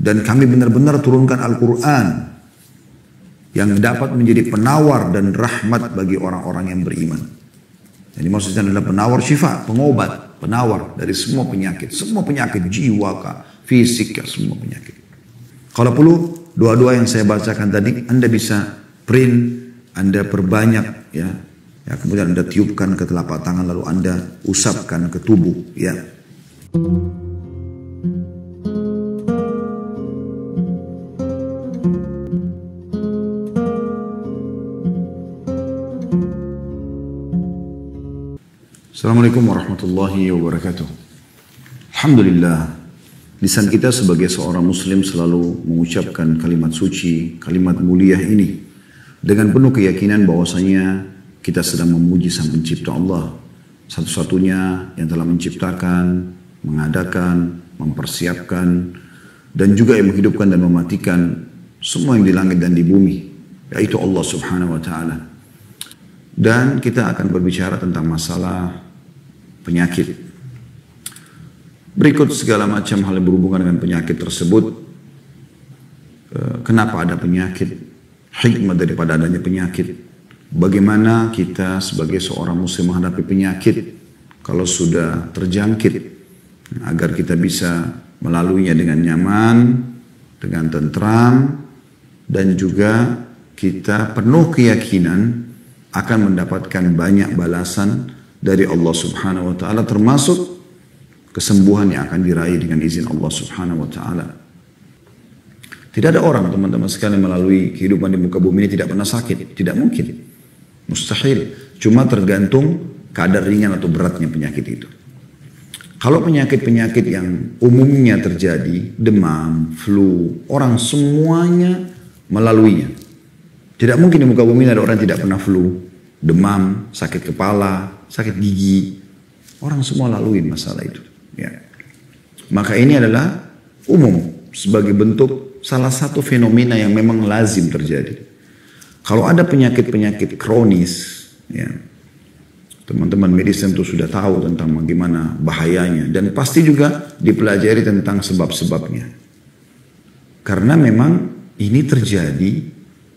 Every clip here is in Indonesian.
Dan kami benar-benar turunkan Al-Quran yang dapat menjadi penawar dan rahmat bagi orang-orang yang beriman. Jadi maksudnya adalah penawar syifa, pengobat, penawar dari semua penyakit jiwa kah, fisik kah, semua penyakit. Kalau perlu doa-doa yang saya bacakan tadi Anda bisa print, Anda perbanyak ya. Ya, kemudian Anda tiupkan ke telapak tangan lalu Anda usapkan ke tubuh ya. Assalamualaikum warahmatullahi wabarakatuh. Alhamdulillah, lisan kita sebagai seorang muslim selalu mengucapkan kalimat suci, kalimat mulia ini dengan penuh keyakinan bahwasanya kita sedang memuji Sang Pencipta Allah, satu-satunya yang telah menciptakan, mengadakan, mempersiapkan, dan juga yang menghidupkan dan mematikan semua yang di langit dan di bumi, yaitu Allah Subhanahu wa Ta'ala. Dan kita akan berbicara tentang masalah penyakit. Berikut segala macam hal yang berhubungan dengan penyakit tersebut. Kenapa ada penyakit? Hikmah daripada adanya penyakit. Bagaimana kita sebagai seorang muslim menghadapi penyakit kalau sudah terjangkit, agar kita bisa melaluinya dengan nyaman, dengan tentram, dan juga kita penuh keyakinan akan mendapatkan banyak balasan dari Allah Subhanahu wa Ta'ala, termasuk kesembuhan yang akan diraih dengan izin Allah Subhanahu wa Ta'ala. Tidak ada orang, teman-teman sekalian, melalui kehidupan di muka bumi ini tidak pernah sakit. Tidak mungkin. Mustahil. Cuma tergantung kadar ringan atau beratnya penyakit itu. Kalau penyakit-penyakit yang umumnya terjadi, demam, flu, orang semuanya melaluinya. Tidak mungkin di muka bumi ada orang yang tidak pernah flu, demam, sakit kepala, sakit gigi. Orang semua lalui masalah itu. Ya. Maka ini adalah umum sebagai bentuk salah satu fenomena yang memang lazim terjadi. Kalau ada penyakit-penyakit kronis, ya, teman-teman medis tentu sudah tahu tentang bagaimana bahayanya. Dan pasti juga dipelajari tentang sebab-sebabnya. Karena memang ini terjadi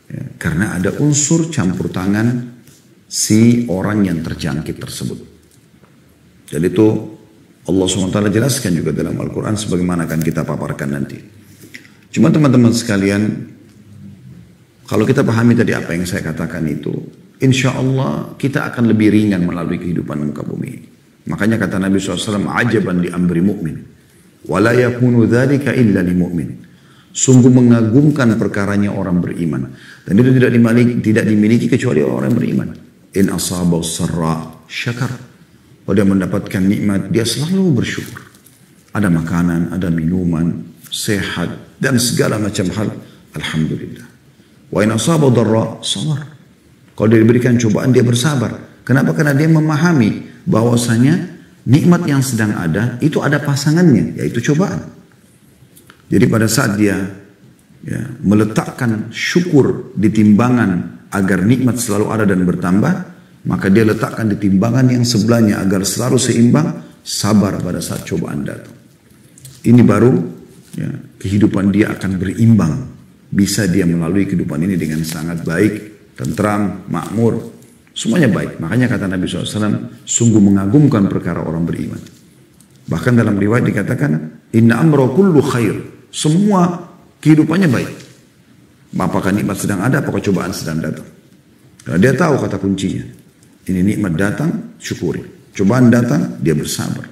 ya, karena ada unsur campur tangan si orang yang terjangkit tersebut. Jadi itu Allah SWT jelaskan juga dalam Al-Quran sebagaimana akan kita paparkan nanti. Cuma teman-teman sekalian, kalau kita pahami tadi apa yang saya katakan itu, insya Allah kita akan lebih ringan melalui kehidupan muka bumi. Makanya kata Nabi SAW, ajaban li amri mu'min, wa la yakunu dzalika illa li mu'min. Sungguh mengagumkan perkaranya orang beriman. Dan itu tidak dimiliki kecuali orang yang beriman. In asabau sarra syakar. Kalau dia mendapatkan nikmat, dia selalu bersyukur. Ada makanan, ada minuman, sehat, dan segala macam hal. Alhamdulillah. Wa in asabau darra sabar. Kalau dia diberikan cobaan, dia bersabar. Kenapa? Karena dia memahami bahwasanya nikmat yang sedang ada, itu ada pasangannya, yaitu cobaan. Jadi pada saat dia ya, meletakkan syukur di timbangan agar nikmat selalu ada dan bertambah, maka dia letakkan di timbangan yang sebelahnya agar selalu seimbang, sabar pada saat cobaan datang. Ini baru ya, kehidupan dia akan berimbang. Bisa dia melalui kehidupan ini dengan sangat baik, tentram, makmur, semuanya baik. Makanya kata Nabi SAW, sungguh mengagumkan perkara orang beriman. Bahkan dalam riwayat dikatakan, inna amra kullu khair. Semua kehidupannya baik. Apakah nikmat sedang ada, apakah cobaan sedang datang. Karena dia tahu kata kuncinya. Ini nikmat datang, syukuri. Cobaan datang, dia bersabar.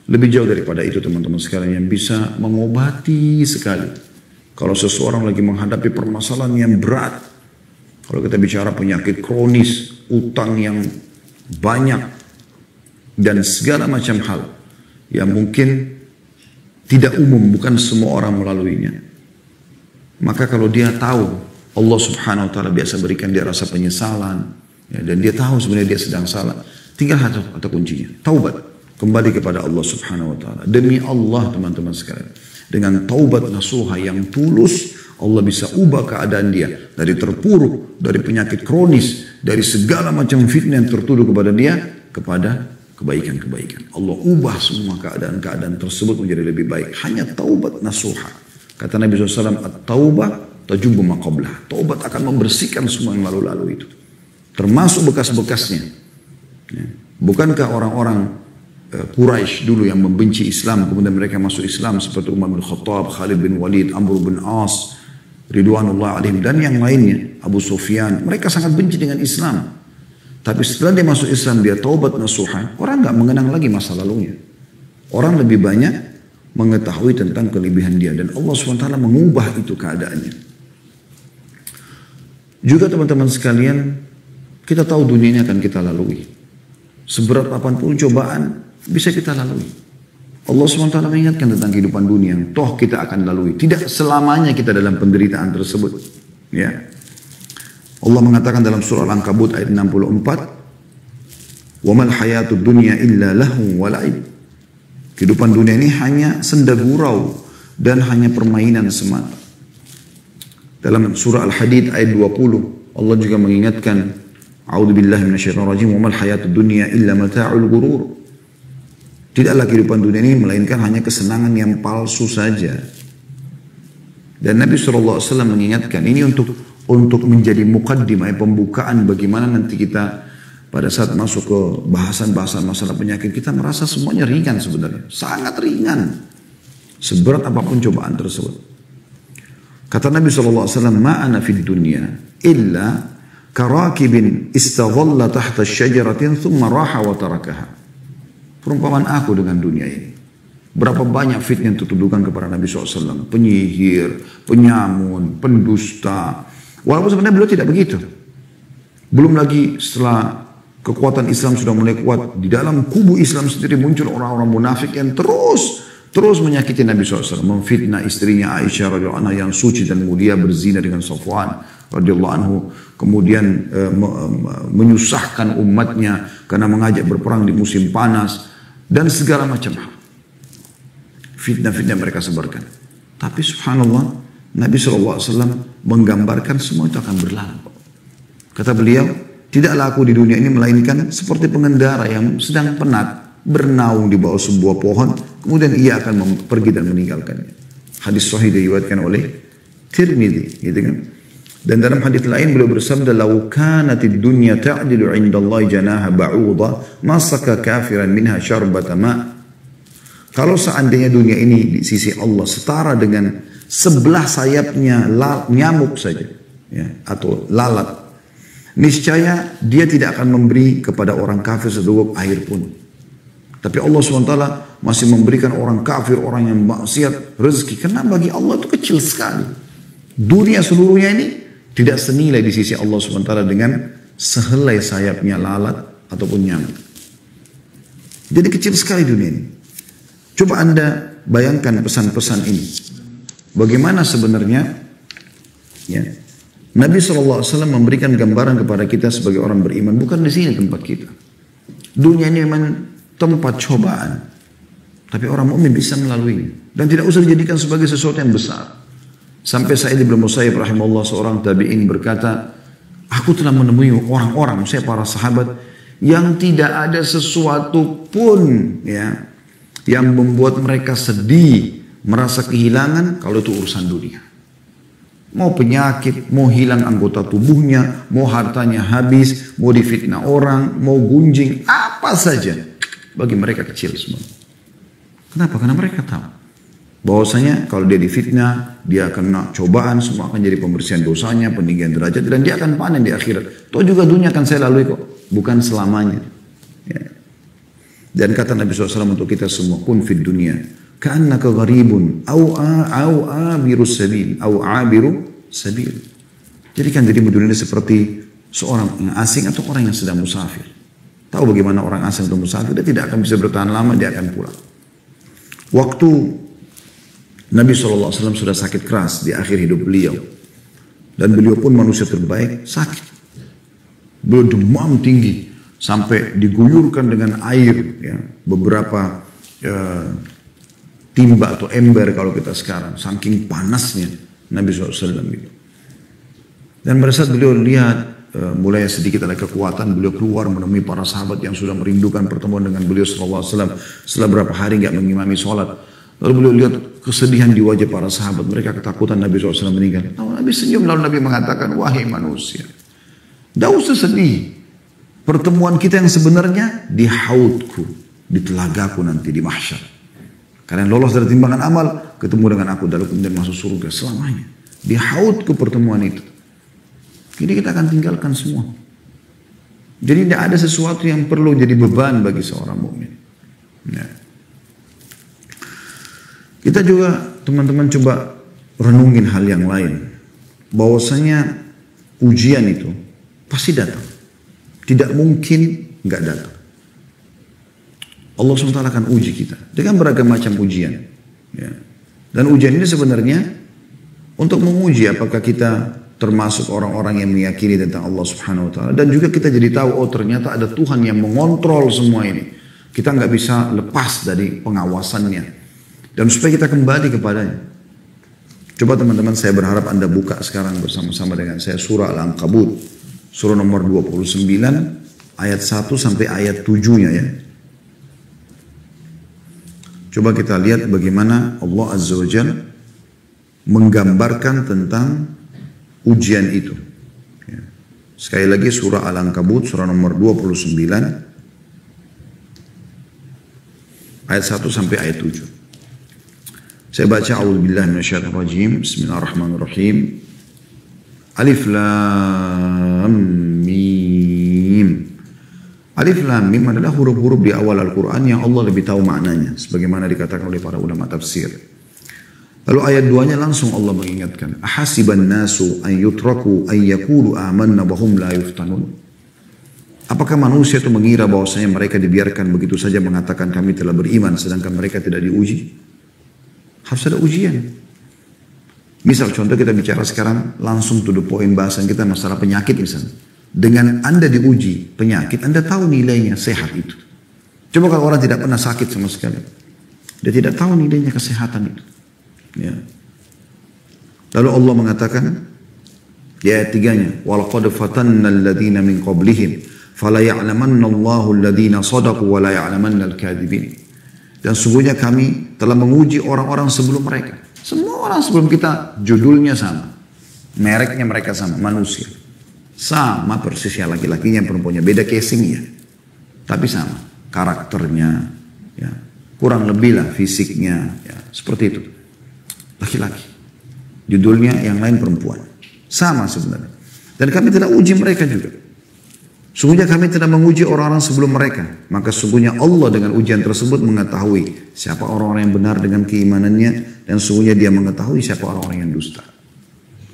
Lebih jauh daripada itu teman-teman sekalian, yang bisa mengobati sekali. Kalau seseorang lagi menghadapi permasalahan yang berat. Kalau kita bicara penyakit kronis, utang yang banyak, dan segala macam hal yang mungkin tidak umum, bukan semua orang melaluinya. Maka kalau dia tahu Allah Subhanahu wa Ta'ala biasa berikan dia rasa penyesalan ya, dan dia tahu sebenarnya dia sedang salah, tinggal kata kuncinya, taubat, kembali kepada Allah Subhanahu wa Ta'ala. Demi Allah teman-teman sekalian, dengan taubat nasuha yang tulus, Allah bisa ubah keadaan dia dari terpuruk, dari penyakit kronis, dari segala macam fitnah yang tertuduh kepada dia, kepada kebaikan-kebaikan. Allah ubah semua keadaan-keadaan tersebut menjadi lebih baik. Hanya taubat nasuha. Kata Nabi SAW, at-taubah tajubu ma qablah. Taubat akan membersihkan semua yang lalu-lalu itu. Termasuk bekas-bekasnya. Ya. Bukankah orang-orang Quraisy dulu yang membenci Islam, kemudian mereka masuk Islam seperti Umar bin Khattab, Khalid bin Walid, Amr bin As, Ridwanullah alaihim, dan yang lainnya, Abu Sufyan, mereka sangat benci dengan Islam. Tapi setelah dia masuk Islam, dia taubat nasuha, orang nggak mengenang lagi masa lalunya. Orang lebih banyak mengetahui tentang kelebihan dia, dan Allah SWT mengubah itu keadaannya. Juga teman-teman sekalian, kita tahu dunia ini akan kita lalui. Seberat apapun cobaan bisa kita lalui. Allah SWT mengingatkan tentang kehidupan dunia, toh kita akan lalui. Tidak selamanya kita dalam penderitaan tersebut. Ya. Allah mengatakan dalam surah Al-Ankabut ayat 64, وَمَا الْحَيَاةُ الدُّنْيَا إِلَّا لَهْوٌ وَلَعِبٌ. Kehidupan dunia ini hanya senda gurau dan hanya permainan semata. Dalam surah Al-Hadid ayat 20, Allah juga mengingatkan, A'udzubillahi minasyaitonir rajim, wa mal hayatud dunya illa mata'ul ghurur. Tidaklah kehidupan dunia ini melainkan hanya kesenangan yang palsu saja. Dan Nabi SAW mengingatkan ini untuk menjadi muqaddimah, pembukaan bagaimana nanti kita pada saat masuk ke bahasan-bahasan masalah penyakit, kita merasa semuanya ringan sebenarnya, sangat ringan, seberat apapun cobaan tersebut. Kata Nabi SAW, ma'ana fid dunya illa karakibin istadhalla tahta syajaratin thumma raha wa tarakaha. Perumpamaan aku dengan dunia ini. Berapa banyak fitnah yang dituduhkan kepada Nabi SAW. Penyihir, penyamun, pendusta. Walaupun sebenarnya beliau tidak begitu. Belum lagi setelah kekuatan Islam sudah mulai kuat, di dalam kubu Islam sendiri muncul orang-orang munafik yang terus menyakiti Nabi SAW. Memfitnah istrinya Aisyah radhiyallahu anha yang suci dan mulia berzina dengan Safwan radhiyallahu anhu. Kemudian menyusahkan umatnya karena mengajak berperang di musim panas. Dan segala macam hal. Fitnah-fitnah mereka sebarkan. Tapi subhanallah, Nabi SAW menggambarkan semua itu akan berlalu. Kata beliau, tidaklah aku di dunia ini melainkan seperti pengendara yang sedang penat, bernaung di bawah sebuah pohon, kemudian ia akan pergi dan meninggalkannya. Hadis sahih diriwayatkan oleh Tirmidzi, gitu kan. Dan dalam hadis lain beliau bersabda, "Lau kanatid dunya ta'dilu 'indallahi janaha ba'udha, ma saka kafiran minha syarbata ma." Kalau seandainya dunia ini di sisi Allah setara dengan sebelah sayapnya nyamuk saja, ya, atau lalat, niscaya dia tidak akan memberi kepada orang kafir sedogok air pun. Tapi Allah SWT masih memberikan orang kafir, orang yang maksiat, rezeki. Karena bagi Allah itu kecil sekali. Dunia seluruhnya ini tidak senilai di sisi Allah SWT dengan sehelai sayapnya lalat ataupun nyamuk. Jadi kecil sekali dunia ini. Coba Anda bayangkan pesan-pesan ini. Bagaimana sebenarnya ya, Nabi SAW memberikan gambaran kepada kita sebagai orang beriman. Bukan di sini tempat kita. Dunia ini memang tempat cobaan. Tapi orang mukmin bisa melalui. Dan tidak usah dijadikan sebagai sesuatu yang besar. Sampai Sa'id bin Musayyib rahimahullah, seorang tabi'in, berkata, aku telah menemui orang-orang, saya para sahabat, yang tidak ada sesuatu pun ya, yang membuat mereka sedih, merasa kehilangan kalau itu urusan dunia. Mau penyakit, mau hilang anggota tubuhnya, mau hartanya habis, mau difitnah orang, mau gunjing, apa saja. Bagi mereka kecil semua. Kenapa? Karena mereka tahu bahwasanya kalau dia difitnah, dia kena cobaan, semua akan jadi pembersihan dosanya, peninggian derajat, dan dia akan panen di akhirat. Toh juga dunia akan saya lalui kok, bukan selamanya. Ya. Dan kata Nabi SAW untuk kita semua, kun fid dunia, ka'annaka gharibun, au abiru sabil, au abiru sabil. Jadikan dirimu dunia ini seperti seorang yang asing atau orang yang sedang musafir. Tahu bagaimana orang asing atau musafir, dia tidak akan bisa bertahan lama, dia akan pulang. Waktu Nabi SAW sudah sakit keras di akhir hidup beliau. Dan beliau pun manusia terbaik, sakit. Beliau demam tinggi. Sampai diguyurkan dengan air. Ya, beberapa timba atau ember kalau kita sekarang. Saking panasnya Nabi SAW itu. Dan pada saat beliau lihat mulai sedikit ada kekuatan, beliau keluar menemui para sahabat yang sudah merindukan pertemuan dengan beliau SAW. Setelah berapa hari nggak mengimami sholat. Lalu beliau lihat kesedihan di wajah para sahabat. Mereka ketakutan Nabi SAW meninggal. Lalu Nabi senyum, lalu Nabi mengatakan, wahai manusia, tidak usah sedih. Pertemuan kita yang sebenarnya di haudku, di telagaku nanti di mahsyar. Kalian lolos dari timbangan amal, ketemu dengan aku, lalu kemudian masuk surga selamanya. Di haudku pertemuan itu. Jadi kita akan tinggalkan semua. Jadi tidak ada sesuatu yang perlu jadi beban bagi seorang mukmin. Ya. Kita juga teman-teman coba renungin hal yang lain. Bahwasanya ujian itu pasti datang. Tidak mungkin nggak datang. Allah SWT akan uji kita dengan beragam macam ujian. Ya. Dan ujian ini sebenarnya untuk menguji apakah kita termasuk orang-orang yang meyakini tentang Allah Subhanahu Wa Taala. Dan juga kita jadi tahu, oh ternyata ada Tuhan yang mengontrol semua ini. Kita nggak bisa lepas dari pengawasannya. Dan supaya kita kembali kepadanya. Coba teman-teman, saya berharap Anda buka sekarang bersama-sama dengan saya surah Al-Ankabut. Surah nomor 29 ayat 1 sampai ayat 7-nya ya. Coba kita lihat bagaimana Allah Azza wa Jalla menggambarkan tentang ujian itu. Ya. Sekali lagi surah Al-Ankabut surah nomor 29 ayat 1 sampai ayat 7. Saya baca a'udzubillahi minasyaitonir rajim. Bismillahirrahmanirrahim. Alif lam mim. Alif lam mim adalah huruf-huruf di awal Al-Qur'an yang Allah lebih tahu maknanya sebagaimana dikatakan oleh para ulama tafsir. Lalu ayat 2-nya langsung Allah mengingatkan, ahasiban nasu an yutraku an yaqulu amanna wa hum la yuftanun. Apakah manusia itu mengira bahwasanya mereka dibiarkan begitu saja mengatakan kami telah beriman sedangkan mereka tidak diuji? Harus ada ujian. Misal contoh kita bicara sekarang langsung to the point bahasan kita masalah penyakit misalnya. Dengan Anda diuji penyakit, Anda tahu nilainya sehat itu. Coba kalau orang tidak pernah sakit sama sekali. Dia tidak tahu nilainya kesehatan itu. Ya. Lalu Allah mengatakan di ayat 3-nya, وَلَقَدْ فَتَنَّ الَّذِينَ مِنْ قَبْلِهِمْ فَلَيَعْلَمَنَّ اللَّهُ الَّذِينَ صَدَقُوا وَلَيَعْلَمَنَّ الْكَاذِبِينَ. Dan sungguhnya kami telah menguji orang-orang sebelum mereka. Semua orang sebelum kita judulnya sama. Mereknya mereka sama, manusia. Sama persis ya, laki-lakinya perempuannya. Beda casingnya. Tapi sama. Karakternya. Ya. Kurang lebih lah fisiknya. Ya. Seperti itu. Laki-laki. Judulnya yang lain perempuan. Sama sebenarnya. Dan kami telah uji mereka juga. Sungguhnya kami telah menguji orang-orang sebelum mereka. Maka sungguhnya Allah dengan ujian tersebut mengetahui siapa orang-orang yang benar dengan keimanannya. Dan sungguhnya dia mengetahui siapa orang-orang yang dusta.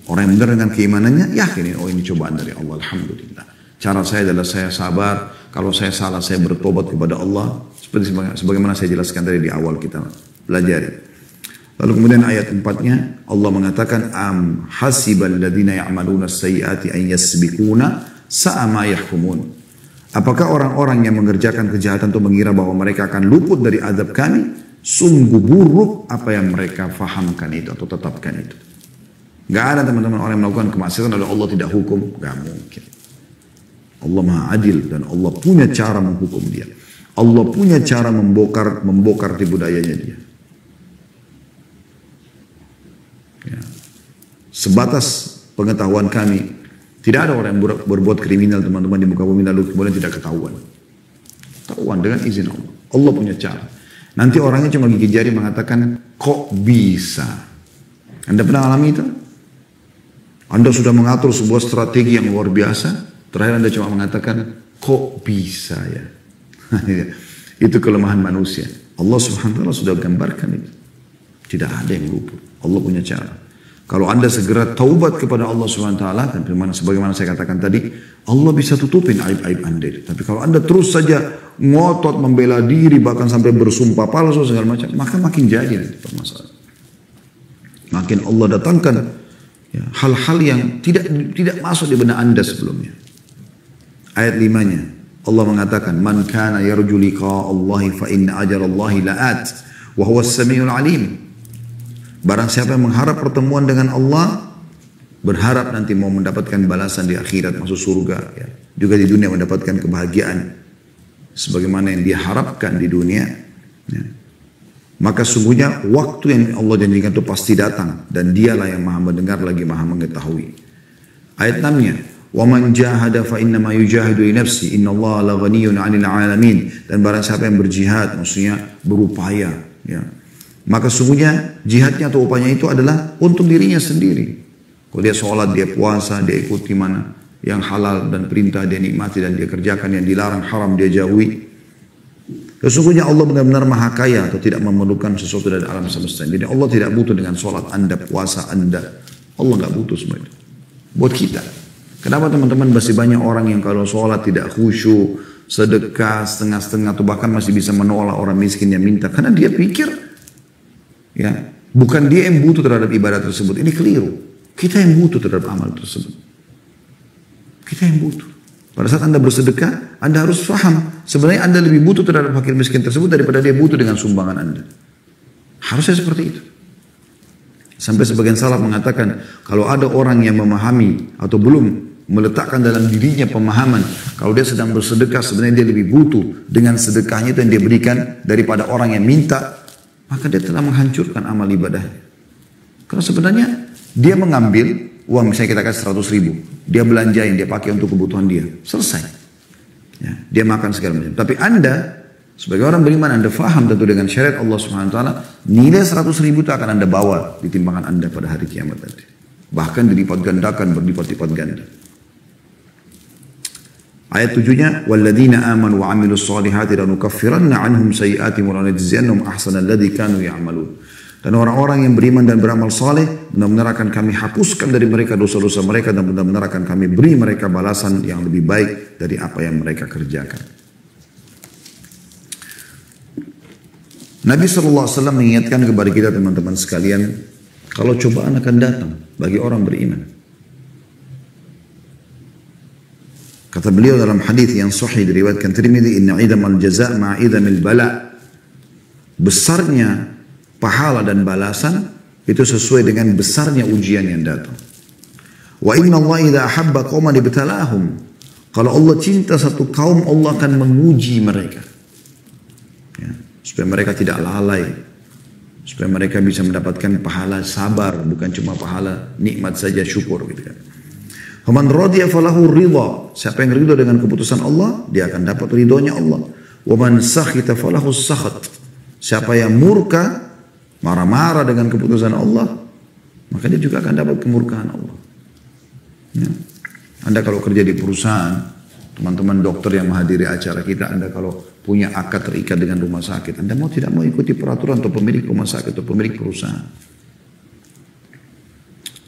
Orang yang benar dengan keimanannya, yakinin, oh ini cobaan dari Allah, alhamdulillah. Cara saya adalah saya sabar. Kalau saya salah, saya bertobat kepada Allah. Seperti sebagaimana saya jelaskan tadi di awal kita pelajari. Lalu kemudian ayat 4-nya Allah mengatakan am hasibal ladzina ya'maluna as-sayyi'ati an yasbiquna sa'a ma yahkumun. Apakah orang-orang yang mengerjakan kejahatan itu mengira bahwa mereka akan luput dari azab kami? Sungguh buruk apa yang mereka fahamkan itu atau tetapkan itu. Gak ada teman-teman orang yang melakukan kemaksiatan lalu Allah tidak hukum. Gak mungkin. Allah maha adil dan Allah punya cara menghukum dia. Allah punya cara membongkar tipu dayanya dia. Ya. Sebatas pengetahuan kami, tidak ada orang yang berbuat kriminal teman-teman di muka bumi lalu kemudian tidak ketahuan. Ketahuan dengan izin Allah. Allah punya cara. Nanti orangnya cuma gigit jari mengatakan, kok bisa? Anda pernah alami itu? Anda sudah mengatur sebuah strategi yang luar biasa. Terakhir Anda cuma mengatakan, kok bisa ya? Itu kelemahan manusia. Allah Subhanahu wa Ta'ala sudah gambarkan itu. Tidak ada yang luput. Allah punya cara. Kalau Anda segera taubat kepada Allah Subhanahu wa Ta'ala, dan sebagaimana saya katakan tadi, Allah bisa tutupin aib-aib Anda. Tapi kalau Anda terus saja ngotot membela diri, bahkan sampai bersumpah palsu segala macam, maka makin jadi nanti permasalahan. Makin Allah datangkan hal-hal yang tidak masuk di benak Anda sebelumnya. Ayat 5-nya Allah mengatakan, man kana yarju liqa Allahi fa inna ajalallahi la'at wa huwa as-sami'ul 'alim. Barang siapa yang mengharap pertemuan dengan Allah, berharap nanti mau mendapatkan balasan di akhirat, masuk surga, ya. Juga di dunia mendapatkan kebahagiaan sebagaimana yang dia harapkan di dunia, ya. Maka sungguhnya waktu yang Allah janjikan itu pasti datang. Dan dialah yang maha mendengar lagi maha mengetahui. Ayat 6-nya. وَمَنْ جَاهَدَ فَإِنَّمَا يُجَاهِدُ لِنَفْسِهِ إِنَّ اللَّهَ لَغَنِيٌّ عَنِ الْعَالَمِينَ. Dan barang siapa yang berjihad, maksudnya berupaya, ya, maka sungguhnya jihadnya atau upayanya itu adalah untuk dirinya sendiri. Kalau dia sholat, dia puasa, dia ikuti mana yang halal dan perintah dia nikmati dan dia kerjakan, yang dilarang haram dia jauhi. Sesungguhnya Allah benar-benar maha kaya atau tidak memerlukan sesuatu dari alam semesta. Jadi Allah tidak butuh dengan sholat anda, puasa anda. Allah nggak butuh semua itu. Buat kita. Kenapa teman-teman masih banyak orang yang kalau sholat tidak khusyuk, sedekah setengah-setengah atau bahkan masih bisa menolak orang miskin yang minta. Karena dia pikir, ya, bukan dia yang butuh terhadap ibadah tersebut. Ini keliru. Kita yang butuh terhadap amal tersebut. Kita yang butuh. Pada saat anda bersedekah, anda harus paham. Sebenarnya anda lebih butuh terhadap fakir miskin tersebut daripada dia butuh dengan sumbangan anda. Harusnya seperti itu. Sampai sebagian salaf mengatakan, kalau ada orang yang memahami atau belum meletakkan dalam dirinya pemahaman, kalau dia sedang bersedekah sebenarnya dia lebih butuh dengan sedekahnya itu yang dia berikan daripada orang yang minta, maka dia telah menghancurkan amal ibadahnya. Karena sebenarnya dia mengambil uang, misalnya kita kasih 100 ribu, dia belanjain, dia pakai untuk kebutuhan dia, selesai. Ya, dia makan segala macam. Tapi anda sebagai orang beriman, anda faham tentu dengan syariat Allah Subhanahu Wa Taala, nilai 100 ribu itu akan anda bawa di timbangan anda pada hari kiamat nanti. Bahkan dilipat gandakan, berlipat-lipat ganda. Ayat 7-nya, walladzina amanu wa 'amilus solihati lanukaffiranna 'anhum sayyi'atihim wa lanajziyannahum ahsanal ladzi kanu ya'malun. Dan orang-orang yang beriman dan beramal saleh, benar-benar akan kami hapuskan dari mereka dosa-dosa mereka dan benar-benar akan kami beri mereka balasan yang lebih baik dari apa yang mereka kerjakan. Nabi SAW mengingatkan kepada kita teman-teman sekalian, kalau cobaan akan datang bagi orang beriman. Kata beliau dalam hadis yang sahih diriwayatkan Tirmidzi, inna idamal jaza' ma'a idamil bala. Besarnya pahala dan balasan itu sesuai dengan besarnya ujian yang datang. Wa inna Allah idza ahabba qauman ibtalahum. Kalau Allah cinta satu kaum, Allah akan menguji mereka. Ya, supaya mereka tidak lalai. Supaya mereka bisa mendapatkan pahala sabar, bukan cuma pahala nikmat saja, syukur gitu kan. Faman radiya falahu ridha. Siapa yang ridha dengan keputusan Allah, dia akan dapat ridhonya Allah. Wa man sakhita falahu sakhat. Siapa yang murka, marah-marah dengan keputusan Allah, maka dia juga akan dapat kemurkaan Allah. Ya. Anda kalau kerja di perusahaan, teman-teman dokter yang menghadiri acara kita, Anda kalau punya akad terikat dengan rumah sakit, Anda mau tidak mau ikuti peraturan atau pemilik rumah sakit atau pemilik perusahaan.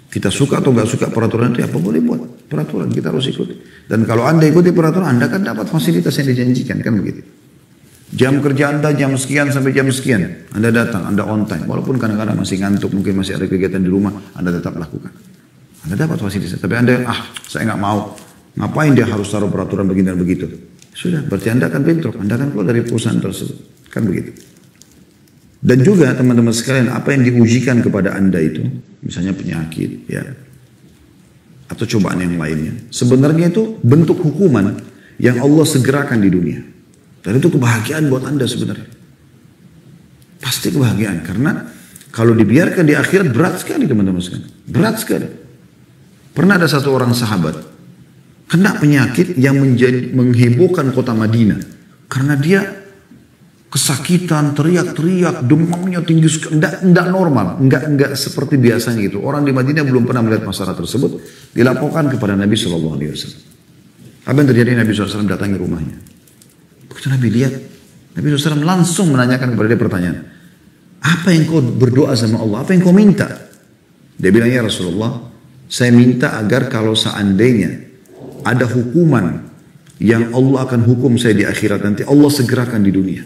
Kita suka atau nggak suka peraturan itu, apa boleh buat peraturan, kita harus ikuti. Dan kalau Anda ikuti peraturan, Anda kan dapat fasilitas yang dijanjikan, kan begitu. Jam kerja Anda jam sekian sampai jam sekian, Anda datang, Anda on time. Walaupun kadang-kadang masih ngantuk, mungkin masih ada kegiatan di rumah, Anda tetap lakukan. Anda dapat fasilitas. Tapi Anda, saya nggak mau. Ngapain dia harus taruh peraturan begini dan begitu? Sudah, berarti Anda akan bentrok. Anda akan keluar dari perusahaan tersebut. Kan begitu. Dan juga teman-teman sekalian, apa yang diujikan kepada Anda itu, misalnya penyakit, ya, atau cobaan yang lainnya, sebenarnya itu bentuk hukuman yang Allah segerakan di dunia. Dan itu kebahagiaan buat Anda sebenarnya. Pasti kebahagiaan. Karena kalau dibiarkan di akhirat berat sekali teman-teman sekalian. Berat sekali. Pernah ada satu orang sahabat kena penyakit yang menghebohkan kota Madinah. Karena dia kesakitan, teriak-teriak, demamnya tinggi sekali. Tidak normal. Enggak seperti biasanya gitu. Orang di Madinah belum pernah melihat masalah tersebut. Dilaporkan kepada Nabi SAW. Apa yang terjadi? Nabi SAW datangi rumahnya. Begitu Nabi lihat, Nabi SAW langsung menanyakan kepada dia pertanyaan. Apa yang kau berdoa sama Allah? Apa yang kau minta? Dia bilang, ya Rasulullah, saya minta agar kalau seandainya ada hukuman yang Allah akan hukum saya di akhirat nanti, Allah segerakan di dunia.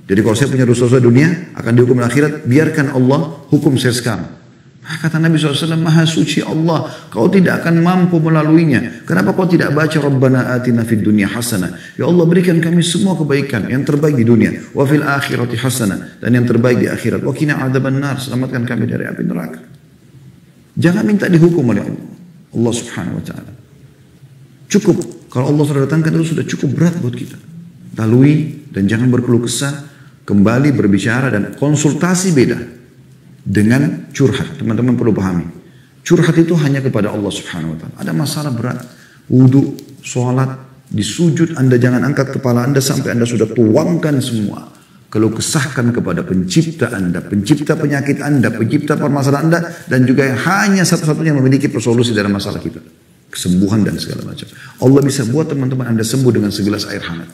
Jadi kalau saya punya dosa-dosa dunia, akan dihukum di akhirat, biarkan Allah hukum saya sekarang. Kata Nabi SAW, Maha suci Allah, kau tidak akan mampu melaluinya. Kenapa kau tidak baca Rabbana atina fid dunya hasanah? Ya Allah, berikan kami semua kebaikan yang terbaik di dunia. Wa fil akhirati hasanah, dan yang terbaik di akhirat. Wa qina adzabannar, selamatkan kami dari api neraka. Jangan minta dihukum oleh Allah. Allah Subhanahu wa taala. Cukup kalau Allah sudah datangkan itu sudah cukup berat buat kita. Lalui dan jangan berkeluh kesah. kembali berbicara dan konsultasi beda dengan curhat. Teman-teman perlu pahami. Curhat itu hanya kepada Allah Subhanahu wa taala. Ada masalah berat, wudu, sholat, di sujud Anda jangan angkat kepala Anda sampai Anda sudah tuangkan semua. Kalau kesahkan kepada pencipta Anda, pencipta penyakit Anda, pencipta permasalahan Anda, dan juga yang hanya satu-satunya memiliki solusi dalam masalah kita. Kesembuhan dan segala macam. Allah bisa buat teman-teman Anda sembuh dengan segelas air hangat.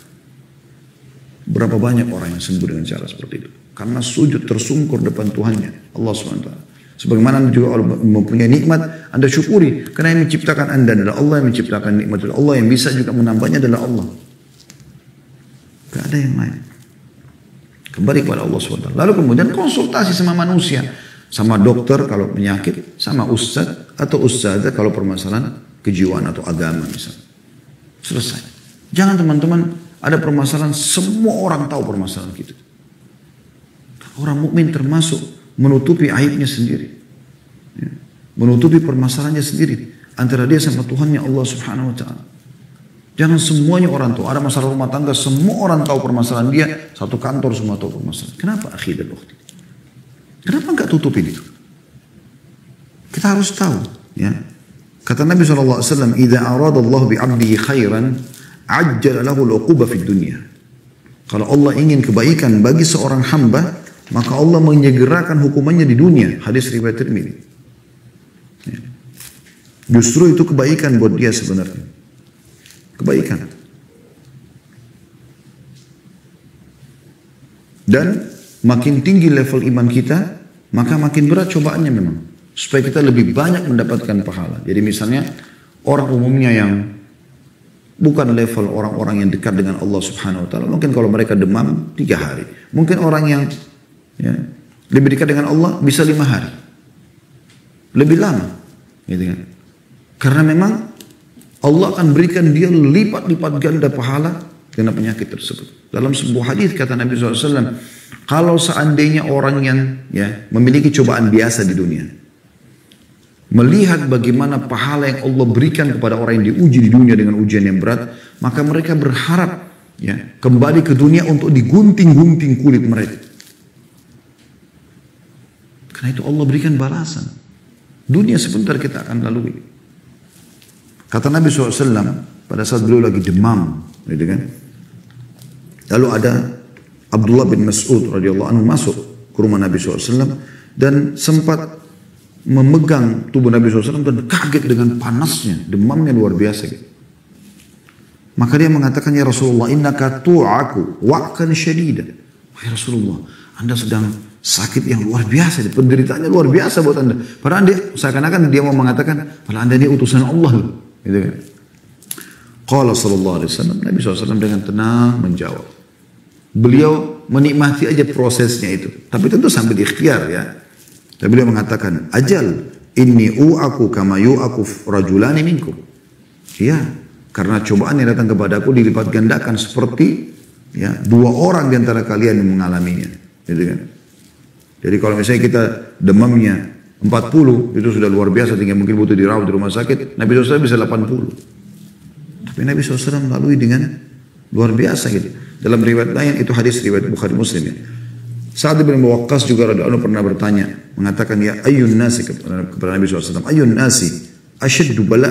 Berapa banyak orang yang sembuh dengan cara seperti itu? Karena sujud tersungkur depan Tuhannya, Allah SWT. Sebagaimana Anda juga mempunyai nikmat, Anda syukuri. Karena yang menciptakan Anda adalah Allah, yang menciptakan nikmat adalah Allah, yang bisa juga menambahnya adalah Allah. Tidak ada yang lain. Kembali kepada Allah SWT. Lalu kemudian konsultasi sama manusia. Sama dokter kalau penyakit, sama ustaz atau ustazah kalau permasalahan kejiwaan atau agama misalnya. Selesai. Jangan teman-teman ada permasalahan, semua orang tahu permasalahan kita. Orang mukmin termasuk menutupi aibnya sendiri. Ya. Menutupi permasalahannya sendiri. Antara dia sama Tuhannya Allah Subhanahu wa ta'ala. Jangan semuanya orang tahu. Ada masalah rumah tangga, semua orang tahu permasalahan dia. Satu kantor semua tahu permasalahan. Kenapa akhi dan ukhti? Kenapa enggak tutupin itu? Kita harus tahu. Ya. Kata Nabi SAW, "Idza arada Allah bi'abdihi khairan, ajjala lahu al-uquba fid dunya." Kalau Allah ingin kebaikan bagi seorang hamba, maka Allah menyegerakan hukumannya di dunia. Hadis riwayat Tirmidzi. Ya. Justru itu kebaikan buat dia sebenarnya. Kebaikan. Dan makin tinggi level iman kita, maka makin berat cobaannya memang. Supaya kita lebih banyak mendapatkan pahala. Jadi misalnya orang umumnya yang bukan level orang-orang yang dekat dengan Allah Subhanahu wa ta'ala. Mungkin kalau mereka demam 3 hari. Mungkin orang yang ya, lebih dekat dengan Allah bisa 5 hari. Lebih lama. Gitu kan. Karena memang Allah akan berikan dia lipat-lipat ganda pahala karena penyakit tersebut. Dalam sebuah hadis kata Nabi SAW, kalau seandainya orang yang ya, memiliki cobaan biasa di dunia, melihat bagaimana pahala yang Allah berikan kepada orang yang diuji di dunia dengan ujian yang berat, maka mereka berharap ya, kembali ke dunia untuk digunting-gunting kulit mereka. Karena itu Allah berikan balasan. Dunia sebentar kita akan lalui. Kata Nabi SAW pada saat beliau lagi demam, gitu kan? Lalu ada Abdullah bin Mas'ud radhiyallahu anhu masuk ke rumah Nabi SAW dan sempat memegang tubuh Nabi SAW dan kaget dengan panasnya, demamnya luar biasa. Gitu. Maka dia mengatakan, "Ya Rasulullah, innaka tu'aku wa'kan syadida." Ya Rasulullah, Anda sedang sakit yang luar biasa, penderitaannya luar biasa buat Anda. Padahal dia seakan-akan dia mau mengatakan, "Padahal Anda ini utusan Allah." Gitu kan. Qala sallallahu alaihi wasallam, Nabi SAW dengan tenang menjawab. Beliau menikmati aja prosesnya itu, tapi tentu sambil ikhtiar ya. Dan beliau mengatakan, "Ajal inni u'aku kama yu'aku rajulani minkum." Ya, karena cobaan yang datang kepadaku dilipat gandakan seperti ya 2 orang di antara kalian yang mengalaminya. Gitu kan. Jadi kalau misalnya kita demamnya 40 itu sudah luar biasa, tinggal mungkin butuh dirawat di rumah sakit. Nabi SAW bisa 80. Tapi Nabi SAW melalui dengan luar biasa gitu. Dalam riwayat lain itu hadis riwayat Bukhari Muslim ya. Sa'ad bin Waqqas juga radhiyallahu anhu pernah bertanya, mengatakan ya ayyun nasi kepada Nabi SAW, ayyun nasi asyaddu bala.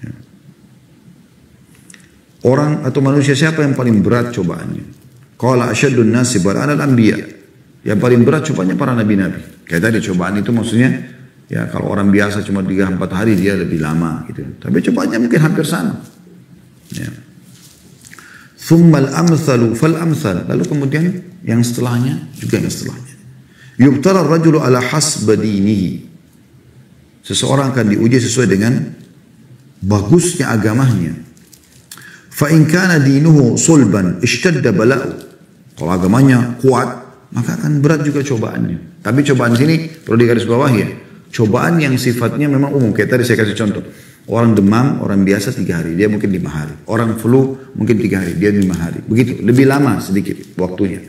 Ya. Orang atau manusia siapa yang paling berat cobaannya? Qala asyaddun nasi bala'an al-anbiya. Yang paling berat cobaannya para nabi-nabi. Kayak tadi cobaan itu maksudnya ya kalau orang biasa cuma 3-4 hari dia lebih lama gitu. Tapi cobaannya mungkin hampir sama. Ya. Thummal amthalu fal amthal. Lalu kemudian yang setelahnya juga yang setelahnya. Yubtala ar-rajulu ala hasba dinihi. Seseorang akan diuji sesuai dengan bagusnya agamanya. Fa in kana dinuhu sulban ishtadda bala'u. Kalau agamanya kuat, maka akan berat juga cobaannya. Tapi cobaan sini perlu digarisbawahi ya. Cobaan yang sifatnya memang umum. Kayak tadi saya kasih contoh. Orang demam, orang biasa 3 hari, dia mungkin 5 hari. Orang flu mungkin 3 hari, dia 5 hari. Begitu, lebih lama sedikit waktunya.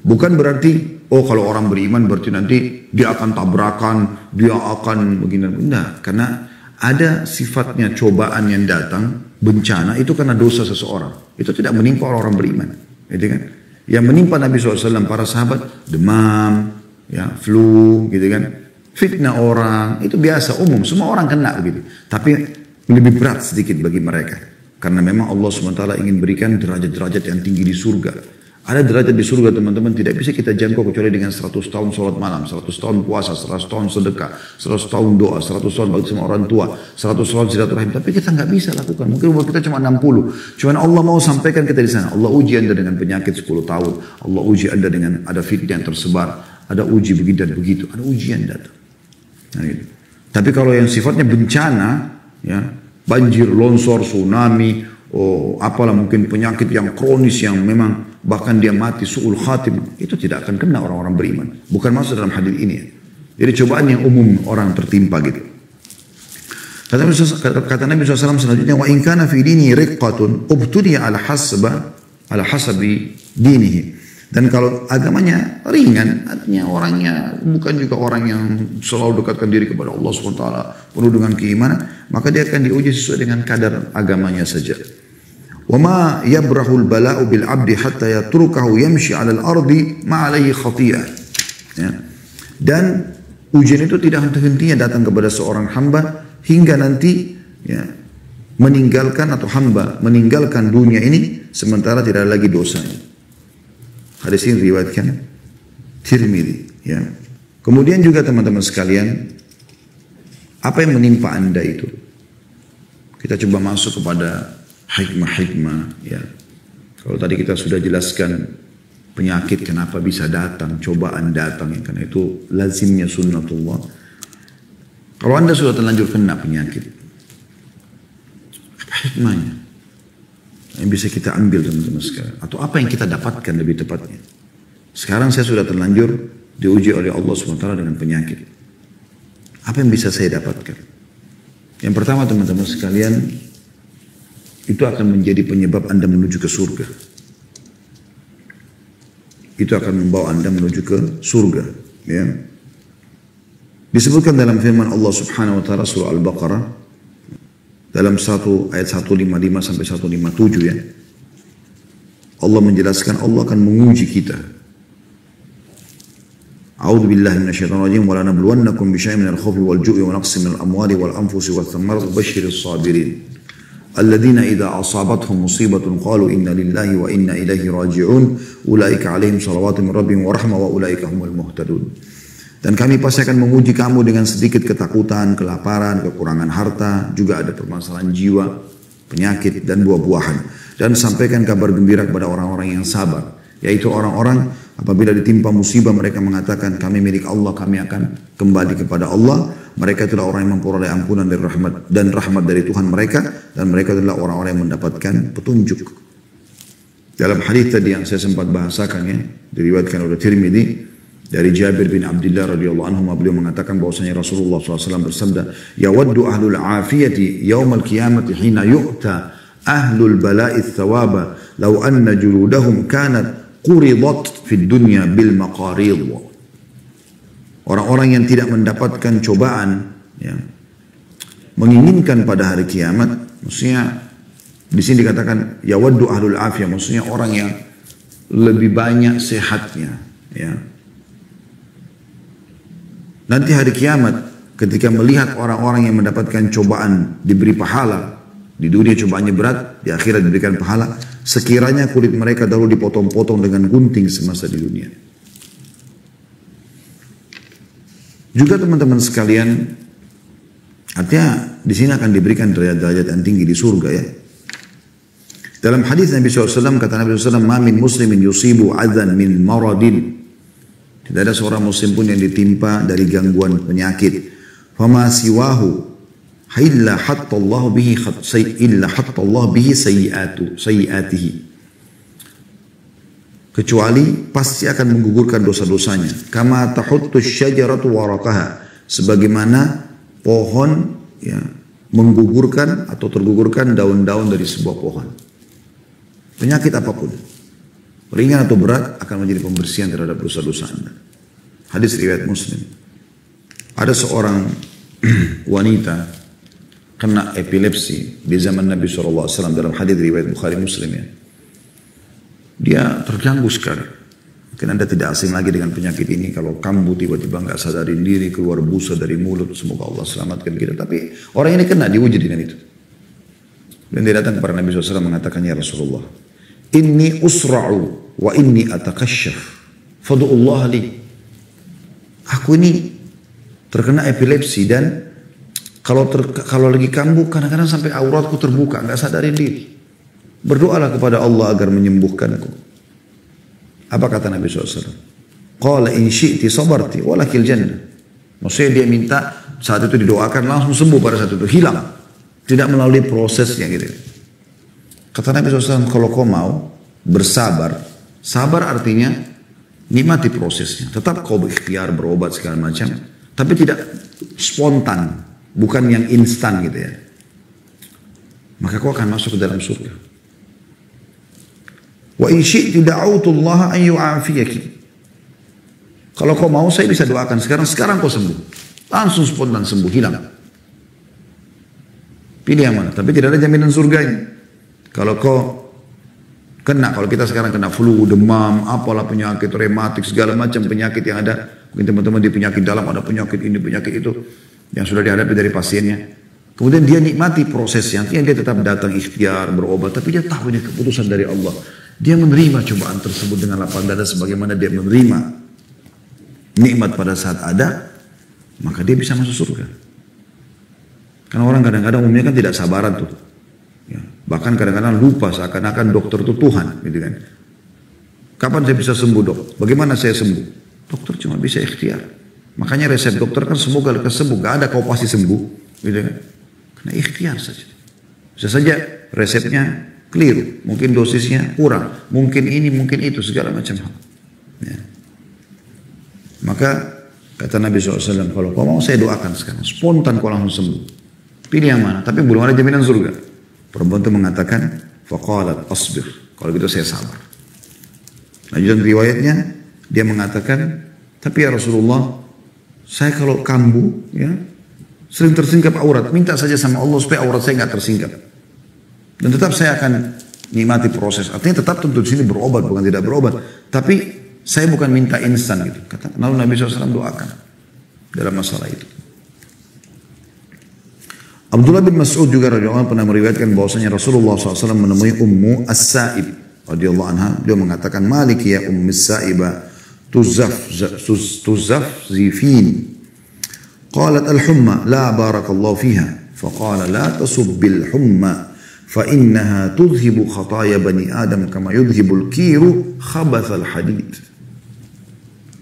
Bukan berarti, oh kalau orang beriman berarti nanti dia akan tabrakan, dia akan begini. Enggak, karena ada sifatnya cobaan yang datang, bencana itu karena dosa seseorang. Itu tidak menimpa orang beriman. Gitu kan? Yang menimpa Nabi SAW, para sahabat, demam, ya, flu, gitu kan. Fitnah orang, itu biasa, umum, semua orang kena begitu. Tapi lebih berat sedikit bagi mereka. Karena memang Allah SWT ingin berikan derajat-derajat yang tinggi di surga. Ada derajat di surga teman-teman tidak bisa kita jangkau kecuali dengan 100 tahun sholat malam, 100 tahun puasa, 100 tahun sedekah, 100 tahun doa, 100 tahun bakti sama orang tua, 100 tahun silaturahim. Tapi kita nggak bisa lakukan. Mungkin umur kita cuma 60. Cuman Allah mau sampaikan kita di sana. Allah uji Anda dengan penyakit 10 tahun. Allah uji Anda dengan ada fitnah yang tersebar. Ada uji begitu dan begitu. Ada ujian datang. Nah, gitu. Tapi kalau yang sifatnya bencana, ya, banjir, longsor, tsunami, apalah mungkin penyakit yang kronis yang memang bahkan dia mati su'ul khatim, itu tidak akan kena orang-orang beriman. Bukan masuk dalam hadis ini ya. Jadi cobaan yang umum orang tertimpa gitu. Kata Nabi SAW selanjutnya, wa in kana fi dini riqqatun ubtuliya ala hasabi dinihi. Dan kalau agamanya ringan, artinya orangnya bukan juga orang yang selalu dekatkan diri kepada Allah SWT, penuh dengan keimanan, maka dia akan diuji sesuai dengan kadar agamanya saja. وَمَا يَبْرَهُ الْبَلَاءُ بِالْعَبْدِ حَتَّى يَتْرُكَهُ يَمْشِي عَلَى الْأَرْضِ مَا عَلَيْهِ خَطِيئَةٌ. Dan ujian itu tidak henti-hentinya datang kepada seorang hamba hingga nanti ya, meninggalkan atau hamba meninggalkan dunia ini sementara tidak ada lagi dosanya. Hadis ini riwayatkan Tirmidzi. Ya. Kemudian juga teman-teman sekalian, apa yang menimpa Anda itu? Kita coba masuk kepada hikmah-hikmah, ya. Kalau tadi kita sudah jelaskan penyakit kenapa bisa datang, cobaan datang, ya, karena itu lazimnya sunnatullah. Kalau Anda sudah terlanjur kena penyakit, apa hikmahnya yang bisa kita ambil teman-teman sekalian? Atau apa yang kita dapatkan lebih tepatnya? Sekarang saya sudah terlanjur diuji oleh Allah SWT dengan penyakit. Apa yang bisa saya dapatkan? Yang pertama teman-teman sekalian, itu akan menjadi penyebab Anda menuju ke surga. Itu akan membawa Anda menuju ke surga. Ya. Disebutkan dalam firman Allah Subhanahu Wa Taala surah Al-Baqarah dalam ayat 155 sampai 157 ya. Allah menjelaskan Allah akan menguji kita. A'udzu billahi minasyaitonir rajim wa la nabluwannakum bisyai'in minal khawfi wal ju'i wa naqsin minal amwali wal anfusi wath thamarati wa basyyiris sabirin. Alladzina idza asabathum musibatun qalu inna lillahi wa inna ilaihi raji'un ulaika 'alaihim shalawatun min rabbihim wa rahmah wa ulaika humul muhtadun. Dan kami pasti akan menguji kamu dengan sedikit ketakutan, kelaparan, kekurangan harta, juga ada permasalahan jiwa, penyakit dan buah-buahan. Dan sampaikan kabar gembira kepada orang-orang yang sabar, yaitu orang-orang apabila ditimpa musibah mereka mengatakan kami milik Allah, kami akan kembali kepada Allah. Mereka itulah orang yang memperoleh ampunan dari rahmat dari Tuhan mereka, dan mereka itulah orang-orang yang mendapatkan petunjuk. Dalam hadis tadi yang saya sempat bahasakan ya, diriwayatkan oleh Tirmidzi dari Jabir bin Abdullah radhiyallahu anhu, beliau mengatakan bahwasanya Rasulullah SAW bersabda, yawaddu ahlul afiyati yaumal qiyamati hina yu'ta ahlul bala'i thawaba law anna juludahum kanat quridat fid dunya bil maqarid. Orang-orang yang tidak mendapatkan cobaan, ya, menginginkan pada hari kiamat, maksudnya di sini dikatakan yawaddu ahlul afiyah, maksudnya orang yang lebih banyak sehatnya, ya. Nanti hari kiamat ketika melihat orang-orang yang mendapatkan cobaan diberi pahala, di dunia cobaannya berat, di akhirat diberikan pahala, sekiranya kulit mereka dahulu dipotong-potong dengan gunting semasa di dunia. Juga teman-teman sekalian, artinya di sini akan diberikan derajat-derajat yang tinggi di surga ya. Dalam hadis Nabi SAW kata Nabi SAW, "Ma min muslimin yusibu adzan min maradin." Tidak ada seorang muslim pun yang ditimpa dari gangguan penyakit. Fama siwahu illa hatta Allah bihi sayyiatihi. Kecuali pasti akan menggugurkan dosa-dosanya. Kama tahuttu syajaratu waraqaha, sebagaimana pohon ya menggugurkan atau tergugurkan daun-daun dari sebuah pohon. Penyakit apapun, ringan atau berat, akan menjadi pembersihan terhadap dosa-dosa Anda. Hadis riwayat Muslim. Ada seorang wanita kena epilepsi di zaman Nabi SAW dalam hadis riwayat Bukhari Muslim ya. dia terganggu sekali. Mungkin Anda tidak asing lagi dengan penyakit ini. Kalau kambuh tiba-tiba nggak sadarin diri, keluar busa dari mulut, semoga Allah selamatkan kita. Tapi orang ini kena, diuji dengan itu. Dan dia datang kepada Nabi SAW mengatakan, ya Rasulullah, inni usra'u wa inni atakashaf, fadu'ullah li. Aku ini terkena epilepsi dan kalau lagi kambuh kadang-kadang sampai auratku terbuka, nggak sadarin diri. Berdoalah kepada Allah agar menyembuhkanku. Apa kata Nabi SAW? Qala in syi'ti sabarti walakil jannah. Maksudnya dia minta saat itu didoakan langsung sembuh pada saat itu, hilang. Tidak melalui prosesnya gitu. Kata Nabi SAW, kalau kau mau bersabar, sabar artinya nikmati prosesnya. Tetap kau berikhtiar, berobat segala macam, tapi tidak spontan, bukan yang instan gitu ya. Maka kau akan masuk ke dalam surga. Wa in syi'ti da'autullaha an yu'afiyaki. Kalau kau mau saya bisa doakan sekarang kau sembuh. Langsung spontan sembuh, hilang. Pilih yang mana? Tapi tidak ada jaminan surganya. Kalau kau kena, kalau kita sekarang kena flu, demam, apalah penyakit rematik, segala macam penyakit yang ada. Mungkin teman-teman di penyakit dalam ada penyakit ini, penyakit itu. Yang sudah dihadapi dari pasiennya. Kemudian dia nikmati prosesnya. Artinya dia tetap datang ikhtiar, berobat. Tapi dia tahu ini keputusan dari Allah. Dia menerima cobaan tersebut dengan lapang dada sebagaimana dia menerima nikmat pada saat ada, maka dia bisa masuk surga. Karena orang kadang-kadang umumnya kan tidak sabaran tuh. Ya, bahkan kadang-kadang lupa seakan-akan dokter itu Tuhan. Gitu kan. Kapan saya bisa sembuh dok? Bagaimana saya sembuh? Dokter cuma bisa ikhtiar. Makanya resep dokter kan semoga lekas sembuh. Gak ada kau pasti sembuh. Gitu kan. Karena ikhtiar saja. Bisa saja resepnya keliru, mungkin dosisnya kurang, mungkin ini, mungkin itu, segala macam hal. Ya. Maka kata Nabi SAW, kalau kau mau saya doakan sekarang, spontan kau langsung sembuh. Pilih yang mana? Tapi belum ada jaminan surga. Perempuan itu mengatakan, faqalat asbir. Kalau gitu saya sabar. Lanjutan riwayatnya, dia mengatakan, tapi ya Rasulullah, saya kalau kambuh, ya, sering tersingkap aurat, minta saja sama Allah supaya aurat saya nggak tersingkap. Dan tetap saya akan nikmati proses. Artinya tetap tentu di sini berobat, bukan tidak berobat. Tapi saya bukan minta instan gitu. Kata, lalu Nabi SAW doakan dalam masalah itu. Abdullah bin Mas'ud juga radhiyallahu anhu pernah meriwayatkan bahwasanya Rasulullah SAW menemui Ummu As-Sa'ib radhiyallahu anha. Dia mengatakan, Maliki ya Ummu As-Sa'iba tuzafzifin. Qalat al-humma la barakallahu fiha. Faqala la tasubbil humma. فإنها تذهب خطايا بني آدم كما يذهب الكير خبث الحديد.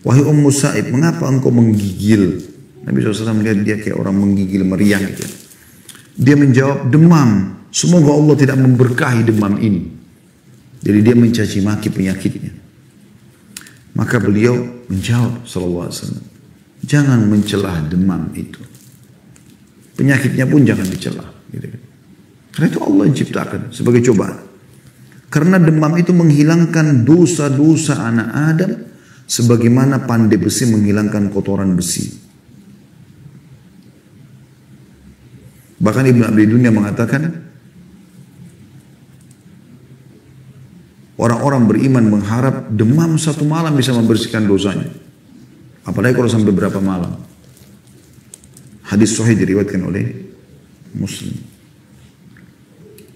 Wahai Ummu Sa'ib, mengapa engkau menggigil? Nabi SAW melihat dia kayak orang menggigil meriang gitu. Dia menjawab, demam. Semoga Allah tidak memberkahi demam ini. Jadi dia mencaci maki penyakitnya. Maka beliau menjawab SAW, jangan mencelah demam itu. Penyakitnya pun jangan dicelah. Gitu. Karena itu Allah yang ciptakan sebagai cobaan. Karena demam itu menghilangkan dosa-dosa anak Adam sebagaimana pandai besi menghilangkan kotoran besi. Bahkan Ibnu Abi Dunya mengatakan, orang-orang beriman mengharap demam satu malam bisa membersihkan dosanya. Apalagi kalau sampai beberapa malam. Hadis sahih diriwayatkan oleh Muslim.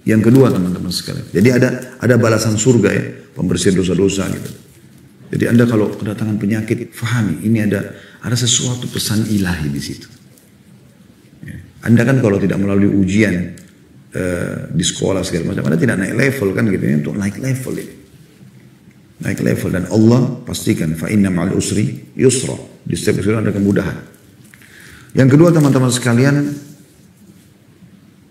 Yang kedua teman-teman sekalian. Jadi ada balasan surga ya, pembersihan dosa-dosa gitu. Jadi Anda kalau kedatangan penyakit, fahami ini ada sesuatu pesan ilahi di situ. Ya. Anda kan kalau tidak melalui ujian di sekolah segala macam, Anda tidak naik level kan gitu ya, untuk naik level ini. Naik level dan Allah pastikan fa inna ma'al usri yusra. Di setiap kesulitan ada kemudahan. Yang kedua teman-teman sekalian,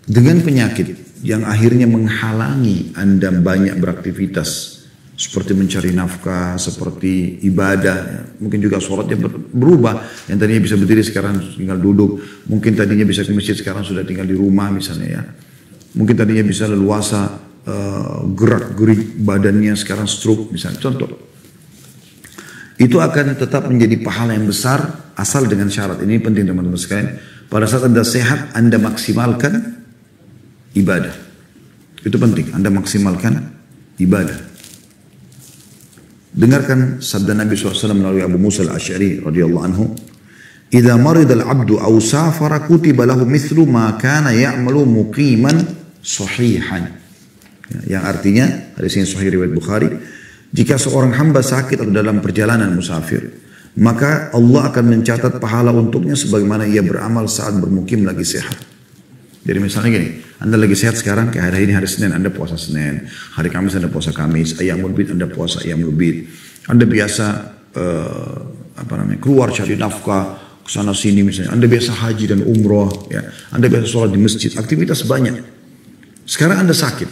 dengan penyakit yang akhirnya menghalangi Anda banyak beraktivitas seperti mencari nafkah, seperti ibadah, ya. Mungkin juga sholatnya berubah, yang tadinya bisa berdiri sekarang tinggal duduk, mungkin tadinya bisa ke masjid sekarang sudah tinggal di rumah misalnya ya, mungkin tadinya bisa leluasa gerak-gerik badannya sekarang stroke misalnya, contoh. Itu akan tetap menjadi pahala yang besar asal dengan syarat. Ini penting teman-teman sekalian. Pada saat Anda sehat, Anda maksimalkan ibadah. Itu penting, Anda maksimalkan ibadah. Dengarkan sabda Nabi SAW melalui Abu Musa al-Asy'ari radhiyallahu anhu. "Idza marida al-'abdu aw safara kutiba lahu mithlu ma kana ya'malu muqiman sahihan." Yang artinya, hadis ini sahih riwayat Bukhari, jika seorang hamba sakit atau dalam perjalanan musafir, maka Allah akan mencatat pahala untuknya sebagaimana ia beramal saat bermukim lagi sehat. Jadi misalnya gini, Anda lagi sehat sekarang, kayak hari ini hari Senin, Anda puasa Senin, hari Kamis Anda puasa Kamis, Ayyamul Bid Anda puasa Ayyamul Bid. Anda biasa keluar cari nafkah ke sana sini misalnya. Anda biasa haji dan umroh, ya. Anda biasa sholat di masjid, aktivitas banyak. Sekarang Anda sakit,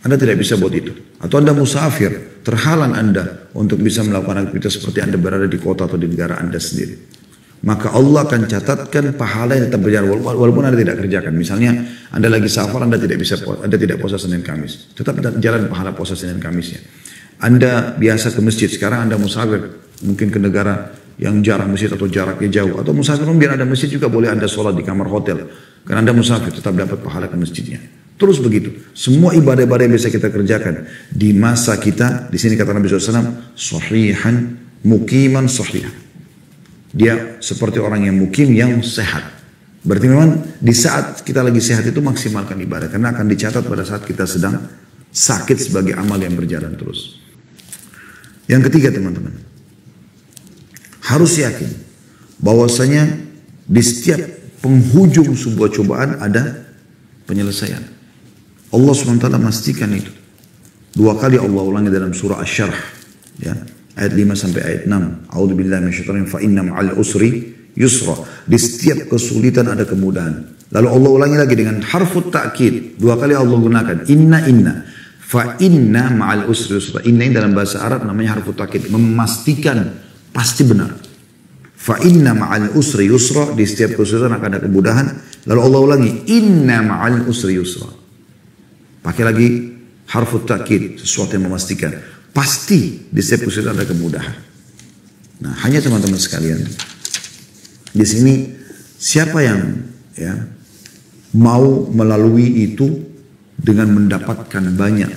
Anda tidak bisa buat itu. Atau Anda musafir, terhalang Anda untuk bisa melakukan aktivitas seperti Anda berada di kota atau di negara Anda sendiri. Maka Allah akan catatkan pahala yang tetap berjalan walaupun Anda tidak kerjakan. Misalnya Anda lagi safar, Anda tidak puasa Senin Kamis, tetap jalan pahala puasa Senin Kamisnya. Anda biasa ke masjid, sekarang Anda musafir, mungkin ke negara yang jarang masjid atau jaraknya jauh, atau musafir biar ada masjid juga boleh Anda sholat di kamar hotel, karena Anda musafir tetap dapat pahala ke masjidnya. Terus begitu, semua ibadah-ibadah yang bisa kita kerjakan di masa kita, di sini kata Nabi SAW, sahihan muqiman sahihan. Dia seperti orang yang mukim yang sehat. Berarti memang di saat kita lagi sehat itu maksimalkan ibadah. Karena akan dicatat pada saat kita sedang sakit sebagai amal yang berjalan terus. Yang ketiga teman-teman. Harus yakin bahwasanya di setiap penghujung sebuah cobaan ada penyelesaian. Allah SWT memastikan itu. 2 kali Allah ulangi dalam surah Asy-Syarh. Ya. Ayat 5 sampai ayat 6. A'udzubillahi minasyaitonir rajim. Fa inna ma'al usri yusra. Di setiap kesulitan ada kemudahan. Lalu Allah ulangi lagi dengan harfut ta'kid. 2 kali Allah gunakan inna. Fa inna ma'al usri yusra. Inna ini dalam bahasa Arab namanya harfut ta'kid, memastikan pasti benar. Fa inna ma'al usri yusra. Di setiap kesulitan akan ada kemudahan. Lalu Allah ulangi inna ma'al usri yusra. Pakai lagi harfut ta'kid, sesuatu yang memastikan. Pasti di setiap kesulitan ada kemudahan. Nah, hanya teman-teman sekalian, di sini siapa yang mau melalui itu dengan mendapatkan banyak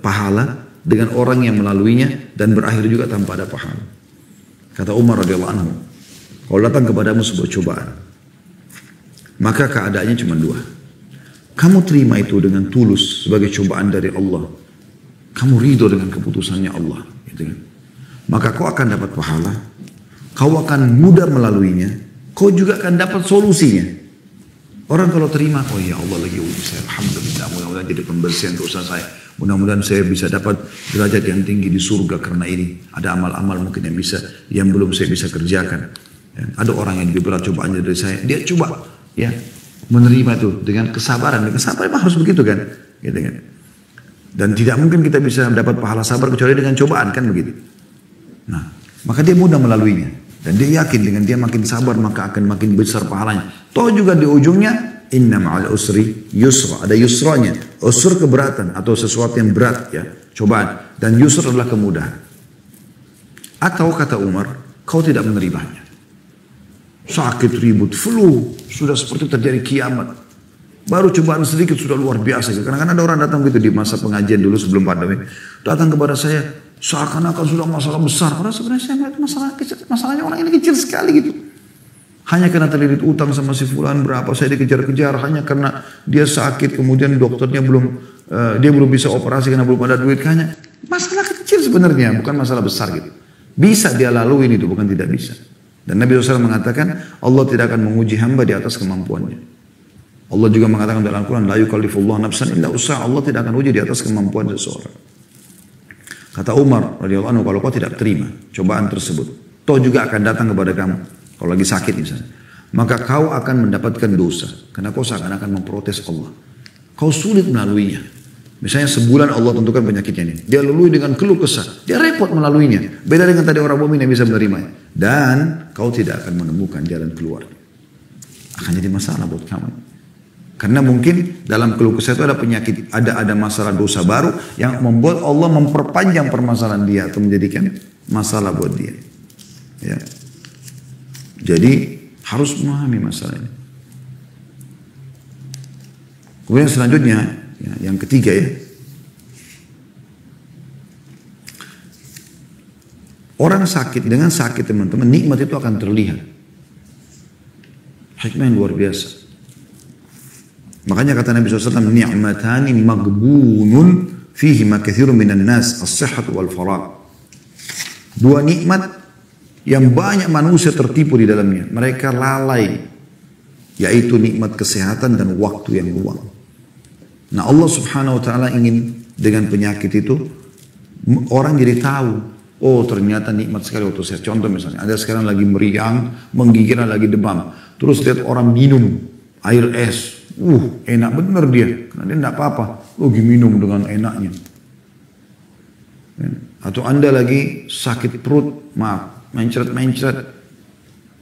pahala dengan orang yang melaluinya dan berakhir juga tanpa ada pahala. Kata Umar radhiyallahu anhu, kalau datang kepadamu sebuah cobaan, maka keadaannya cuma 2. Kamu terima itu dengan tulus sebagai cobaan dari Allah. Kamu ridho dengan keputusannya Allah, gitu kan? Maka kau akan dapat pahala, kau akan mudah melaluinya, kau juga akan dapat solusinya. Orang kalau terima, oh ya Allah lagi uji saya, alhamdulillah, mudah-mudahan jadi pembersihan dosa saya, mudah-mudahan saya bisa dapat derajat yang tinggi di surga karena ini. Ada amal-amal mungkin yang belum saya bisa kerjakan. Ada orang yang lebih berat cobaannya dari saya, dia coba ya menerima itu dengan kesabaran. Dengan kesabaran memang harus begitu kan, gitu kan? Dan tidak mungkin kita bisa dapat pahala sabar kecuali dengan cobaan, kan begitu. Nah, maka dia mudah melaluinya. Dan dia yakin dengan dia makin sabar maka akan makin besar pahalanya. Toh juga di ujungnya, inna ma'al usri yusra. Ada yusranya. Usr keberatan atau sesuatu yang berat ya, cobaan. Dan yusr adalah kemudahan. Atau kata Umar, kau tidak menerimanya. Sakit, ribut, flu. Sudah seperti terjadi kiamat. Baru cobaan sedikit sudah luar biasa. Karena kan ada orang datang gitu di masa pengajian dulu sebelum pandemi. Datang kepada saya seakan-akan sudah masalah besar. Padahal sebenarnya saya melihat masalah kecil. Masalahnya orang ini kecil sekali gitu. Hanya karena terlilit utang sama si fulan berapa saya dikejar-kejar. Hanya karena dia sakit kemudian dokternya dia belum bisa operasi karena belum ada duit. Hanya masalah kecil sebenarnya, bukan masalah besar gitu. Bisa dia laluin itu, bukan tidak bisa. Dan Nabi SAW mengatakan Allah tidak akan menguji hamba di atas kemampuannya. Allah juga mengatakan dalam Al-Quran, la yukallifullahu nafsan illa usaha. Allah tidak akan uji di atas kemampuan seseorang. Kata Umar radhiyallahu anhu, kalau kau tidak terima cobaan tersebut, toh juga akan datang kepada kamu. Kalau lagi sakit misalnya, maka kau akan mendapatkan dosa. Karena kau seakan-akan memprotes Allah. Kau sulit melaluinya. Misalnya sebulan Allah tentukan penyakitnya ini. Dia lalui dengan keluh kesah. Dia repot melaluinya. Beda dengan tadi orang mukmin yang bisa menerimanya. Dan kau tidak akan menemukan jalan keluar. Akan jadi masalah buat kamu. Karena mungkin dalam keluh kesah itu ada penyakit, ada masalah dosa baru yang membuat Allah memperpanjang permasalahan dia atau menjadikan masalah buat dia. Ya. Jadi harus memahami masalah ini. Kemudian selanjutnya, yang ketiga ya. Orang sakit, dengan sakit teman-teman, nikmat itu akan terlihat. Hikmah yang luar biasa. Makanya kata Nabi SAW, ni'matani maghbunun fihi ma katsirun minan nas, as-sihhat wal faragh. Dua nikmat yang banyak manusia tertipu di dalamnya. Mereka lalai, yaitu nikmat kesehatan dan waktu yang luang. Nah, Allah Subhanahu wa taala ingin dengan penyakit itu orang jadi tahu, oh ternyata nikmat sekali waktu sehat. Contoh misalnya, ada sekarang lagi meriang, menggigil, lagi demam. Terus lihat orang minum air es, enak bener dia, karena dia enggak apa-apa. Minum dengan enaknya. Atau Anda lagi sakit perut, maaf, mencret-mencret.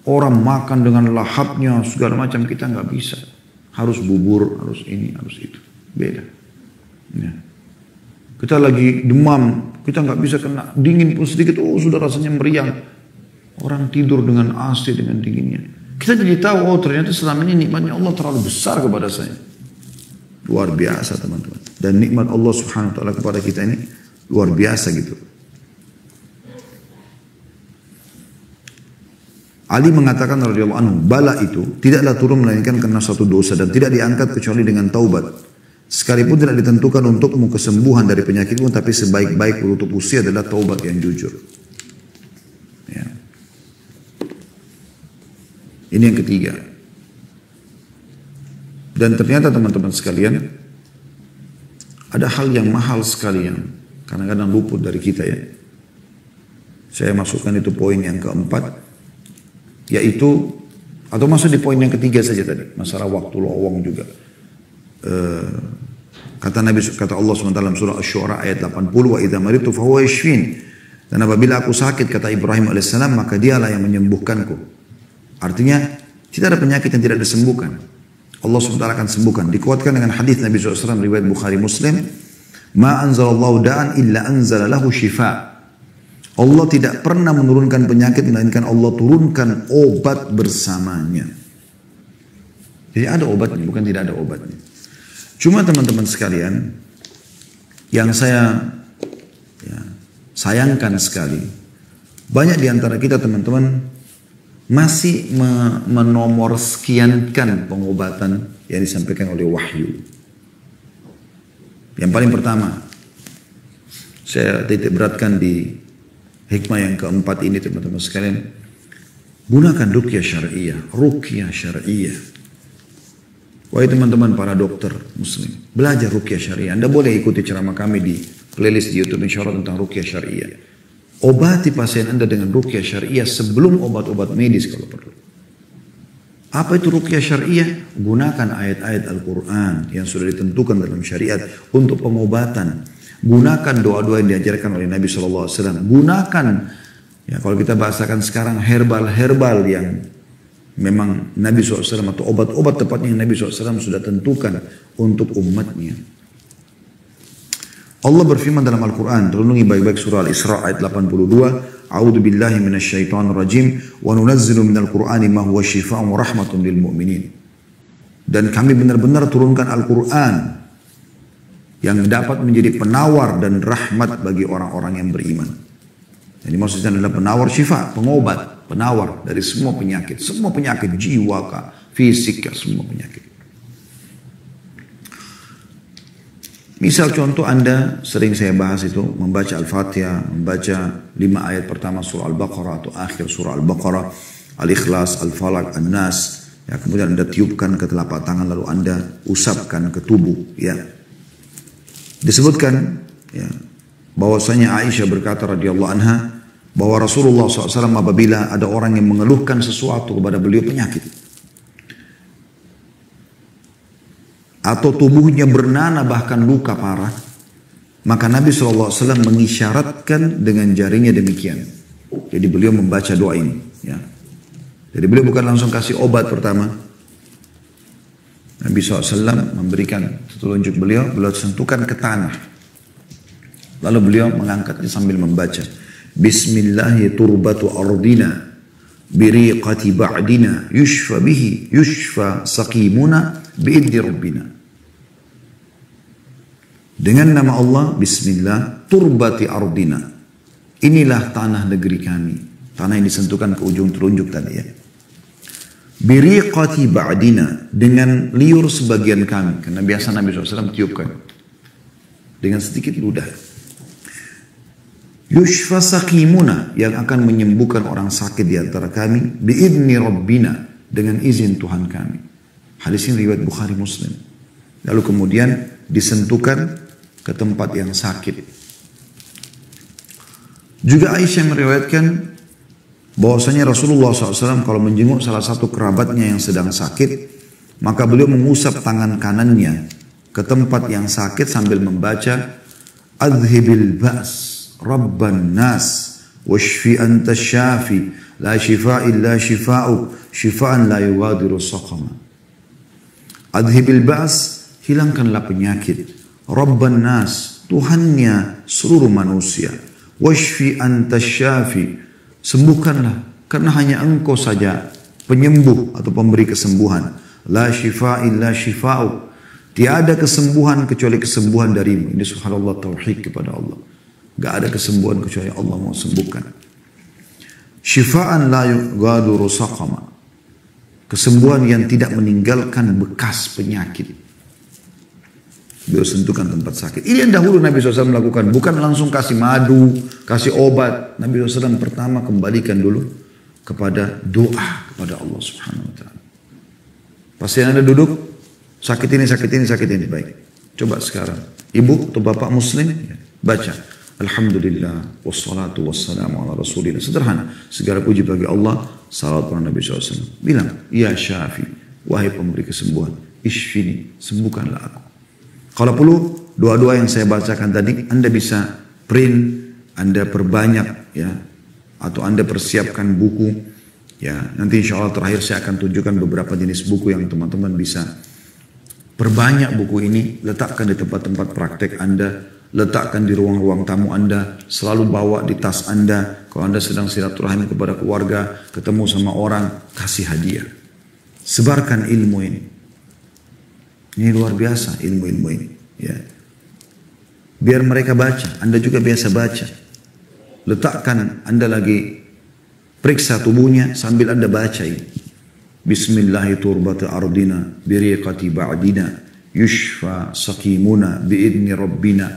Orang makan dengan lahapnya, segala macam, kita nggak bisa. Harus bubur, harus ini, harus itu. Beda. Ya. Kita lagi demam, kita nggak bisa kena dingin pun sedikit, sudah rasanya meriang. Orang tidur dengan AC, dengan dinginnya. Kita jadi tahu, ternyata selama ini nikmatnya Allah terlalu besar kepada saya. Luar biasa teman-teman. Dan nikmat Allah Subhanahu wa taala kepada kita ini luar biasa gitu. Ali mengatakan radhiyallahu anhu, bala itu tidaklah turun melainkan karena suatu dosa dan tidak diangkat kecuali dengan taubat. Sekalipun tidak ditentukan untukmu kesembuhan dari penyakitmu, tapi sebaik-baik penutup usia adalah taubat yang jujur. Ya. Ini yang ketiga. Dan ternyata teman-teman sekalian, ada hal yang mahal sekali yang kadang-kadang luput dari kita ya. Saya masukkan itu poin yang keempat. Yaitu, atau masuk di poin yang ketiga saja tadi, masalah waktu lowong juga. Kata Allah SWT dalam surah Asy-Syu'ara ayat 80, wa idza maritu fa huwa yashfin. Dan apabila aku sakit, kata Ibrahim alaihissalam, maka dialah yang menyembuhkanku. Artinya, tidak ada penyakit yang tidak disembuhkan. Allah SWT akan sembuhkan. Dikuatkan dengan hadis Nabi SAW riwayat Bukhari Muslim, ma anzalallahu da'an illa anzala lahu shifa. Allah tidak pernah menurunkan penyakit, melainkan Allah turunkan obat bersamanya. Jadi ada obatnya, bukan tidak ada obatnya. Cuma teman-teman sekalian, yang saya sayangkan sekali, banyak di antara kita teman-teman masih menomor sekiankan pengobatan yang disampaikan oleh wahyu. Yang paling pertama, saya titik beratkan di hikmah yang keempat ini teman-teman sekalian, gunakan ruqyah syariah, ruqyah syariah. Wahai teman-teman para dokter muslim, belajar ruqyah syariah. Anda boleh ikuti ceramah kami di playlist di YouTube insyaallah tentang ruqyah syariah. Obati pasien Anda dengan ruqyah syariah sebelum obat-obat medis kalau perlu. Apa itu ruqyah syariah? Gunakan ayat-ayat Al-Quran yang sudah ditentukan dalam syariat untuk pengobatan. Gunakan doa-doa yang diajarkan oleh Nabi SAW. Gunakan, ya kalau kita bahasakan sekarang, herbal-herbal yang memang Nabi SAW atau obat-obat tepatnya yang Nabi SAW sudah tentukan untuk umatnya. Allah berfirman dalam Al-Quran, terlindungi baik-baik surah Al-Isra ayat 82, A'udzu billahi minasyaitonir rajim wa nunazzilu minal Qur'ani ma huwa syifaa'un wa rahmatun lil mu'minin. Dan kami benar-benar turunkan Al-Quran yang dapat menjadi penawar dan rahmat bagi orang-orang yang beriman. Jadi maksudnya adalah penawar syifa, pengobat, penawar dari semua penyakit jiwa kah, fisik kah, semua penyakit. Misal contoh Anda sering saya bahas itu membaca Al-Fatihah, membaca 5 ayat pertama surah Al-Baqarah atau akhir surah Al-Baqarah, Al-Ikhlas, Al-Falaq, An-Nas, ya kemudian Anda tiupkan ke telapak tangan lalu Anda usapkan ke tubuh, ya. Disebutkan ya, bahwasanya Aisyah berkata radhiyallahu anha bahwa Rasulullah SAW apabila ada orang yang mengeluhkan sesuatu kepada beliau penyakit atau tubuhnya bernanah bahkan luka parah, maka Nabi SAW mengisyaratkan dengan jarinya demikian. Jadi beliau membaca doa ini. Ya. Jadi beliau bukan langsung kasih obat pertama. Nabi SAW memberikan petunjuk beliau sentuhkan ke tanah. Lalu beliau mengangkatnya sambil membaca. Bismillahi turbatu ardina biriqati ba'dina yushfa bihi yushfa saqimuna bi'iddi rabbina. Dengan nama Allah, bismillah, turbati ardina. inilah tanah negeri kami. Tanah yang disentuhkan ke ujung telunjuk tadi ya. Biriqati ba'dina, dengan liur sebagian kami. Karena biasa Nabi SAW tiupkan dengan sedikit ludah. Yushfa saqimuna, yang akan menyembuhkan orang sakit di antara kami. Bi'idni Rabbina, dengan izin Tuhan kami. Hadis ini riwayat Bukhari Muslim. Lalu kemudian disentuhkan ke tempat yang sakit. Juga Aisyah meriwayatkan bahwasanya Rasulullah SAW kalau menjenguk salah satu kerabatnya yang sedang sakit, maka beliau mengusap tangan kanannya ke tempat yang sakit sambil membaca Adhibil ba's Rabban nas washfi anta syafi la shifa illa shifa'uk shifa'an la yughadiru saqama. Adhibil ba's, hilangkanlah penyakit. Rabban nas, Tuhannya seluruh manusia. Washfi anta syafi, sembuhkanlah, karena hanya Engkau saja penyembuh atau pemberi kesembuhan. La shifa illa shifa'uk, tiada kesembuhan kecuali kesembuhan darimu. Ini subhanallah, tauhid kepada Allah. Gak ada kesembuhan kecuali Allah mau sembuhkan. Shifa'an la yughadiru saqama, kesembuhan yang tidak meninggalkan bekas penyakit. Beliau sentuhkan tempat sakit. Ini yang dahulu Nabi SAW melakukan. Bukan langsung kasih madu, kasih obat. Nabi SAW pertama kembalikan dulu kepada doa kepada Allah Subhanahu Wa Taala. Pasti Anda duduk, sakit ini, sakit ini, sakit ini. Baik, coba sekarang. Ibu atau bapak muslim, baca. Alhamdulillah, wassalatu wassalamu ala rasulillah. Sederhana. Segala puji bagi Allah, salawat pada Nabi SAW. Bilang, ya syafi, wahai pemberi kesembuhan. Ishfini, sembuhkanlah aku. Kalau perlu, doa-doa yang saya bacakan tadi, Anda bisa print, Anda perbanyak, ya, atau Anda persiapkan buku, ya. Nanti insya Allah terakhir saya akan tunjukkan beberapa jenis buku yang teman-teman bisa perbanyak buku ini, letakkan di tempat-tempat praktek Anda, letakkan di ruang-ruang tamu Anda, selalu bawa di tas Anda. Kalau Anda sedang silaturahmi kepada keluarga, ketemu sama orang, kasih hadiah. Sebarkan ilmu ini. Ini luar biasa ilmu-ilmu ini. Ya. Biar mereka baca, Anda juga biasa baca. Letakkan Anda lagi periksa tubuhnya sambil Anda baca ini. Bismillahi turbata ardina biriqati ba'dina yushfa saqimuna biidni rabbina.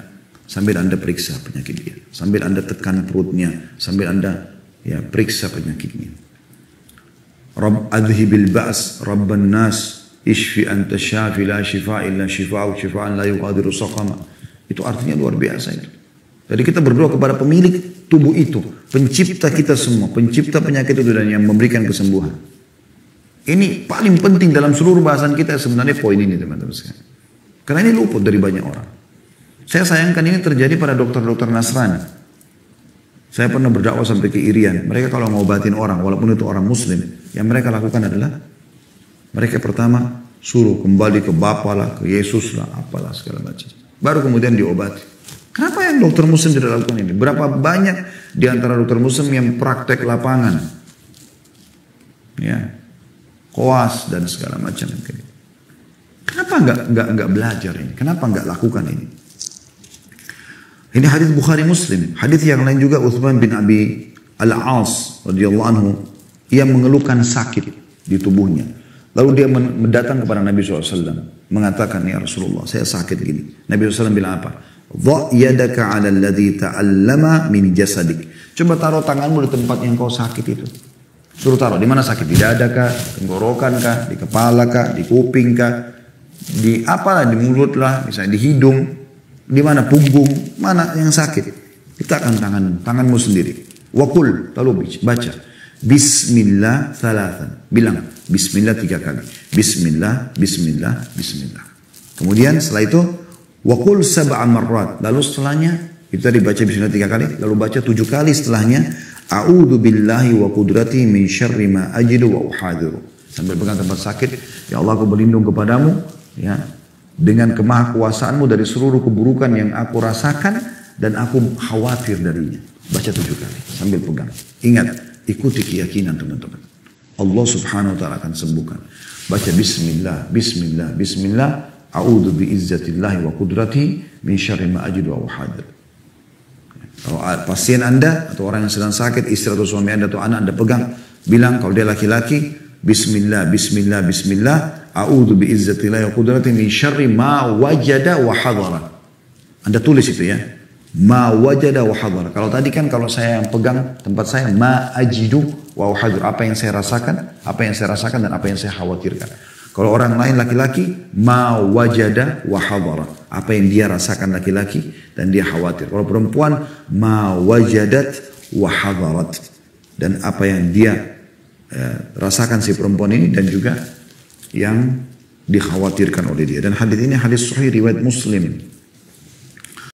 Sambil Anda periksa penyakitnya, sambil Anda tekan perutnya, sambil Anda periksa penyakitnya. Rabb adhibil ba's rabban nas Ishfi anta syafi la shifa illa shifa'u shifa'an la yughadiru saqama. Itu artinya luar biasa itu. Jadi kita berdoa kepada pemilik tubuh itu, pencipta kita semua, pencipta penyakit itu dan yang memberikan kesembuhan. Ini paling penting dalam seluruh bahasan kita sebenarnya poin ini teman-teman sekalian. Karena ini luput dari banyak orang. Saya sayangkan ini terjadi pada dokter-dokter Nasrani. Saya pernah berdakwah sampai ke Irian. Mereka kalau ngobatin orang, walaupun itu orang Muslim, yang mereka lakukan adalah mereka pertama suruh kembali ke Bapa lah, ke Yesus lah, apalah segala macam. Baru kemudian diobati. Kenapa yang dokter Muslim tidak lakukan ini? Berapa banyak di antara dokter Muslim yang praktek lapangan, ya, koas dan segala macam. Kenapa nggak belajar ini? Kenapa nggak lakukan ini? Ini hadis Bukhari Muslim. Hadis yang lain juga Uthman bin Abi Al-As radhiyallahu anhu, ia mengeluhkan sakit di tubuhnya. Lalu dia mendatang kepada Nabi SAW. Mengatakan, ya Rasulullah, saya sakit gini. Nabi SAW bilang apa? Dha' yadaka ala alladhi ta'allama min jasadik. Coba taruh tanganmu di tempat yang kau sakit itu. Suruh taruh. Di mana sakit? Di dada kah? Tenggorokan kah? Di kepala kah? Di kuping kah? Di apalah? Di mulut lah. Misalnya di hidung. Di mana? Punggung. Mana yang sakit? Letakkan tanganmu sendiri. Wakul. Lalu baca. Bismillah thalathan. Bilang Bismillah 3 kali. Bismillah, Bismillah, Bismillah. Kemudian setelah itu Waqul sab'a marrat. Lalu setelahnya itu tadi baca Bismillah 3 kali. Lalu baca 7 kali setelahnya A'udhu billahi wa qudrati min syarri ma ajidu wa uhadiru. Sambil pegang tempat sakit. Ya Allah, aku berlindung kepadamu, ya, dengan kemahakuasaanmu dari seluruh keburukan yang aku rasakan dan aku khawatir darinya. Baca 7 kali sambil pegang. Ingat, ikuti keyakinan teman-teman. Allah Subhanahu wa Ta'ala akan sembuhkan. Baca Bismillah, Bismillah, Bismillah. A'udhu bi'izzatillahi wa qudrati min syarri ma ajidu wa uhadir. Kalau pasien Anda atau orang yang sedang sakit, istri atau suami Anda atau anak Anda pegang, bilang kalau dia laki-laki, Bismillah, Bismillah, Bismillah, a'udzu bi'izzatillahi wa qudratihi min syarri ma wajada wa hadara. Anda tulis itu ya. Ma wajada wa hadara. Kalau tadi kan kalau saya yang pegang tempat saya, ma ajidu wa hadara. Apa yang saya rasakan, dan apa yang saya khawatirkan. Kalau orang lain laki-laki, ma wajada wa hadara. Apa yang dia rasakan laki-laki dan dia khawatir. Kalau perempuan, ma wajadat wa hadarat. Dan apa yang dia rasakan si perempuan ini dan juga yang dikhawatirkan oleh dia. Dan hadis ini hadis sahih riwayat Muslim.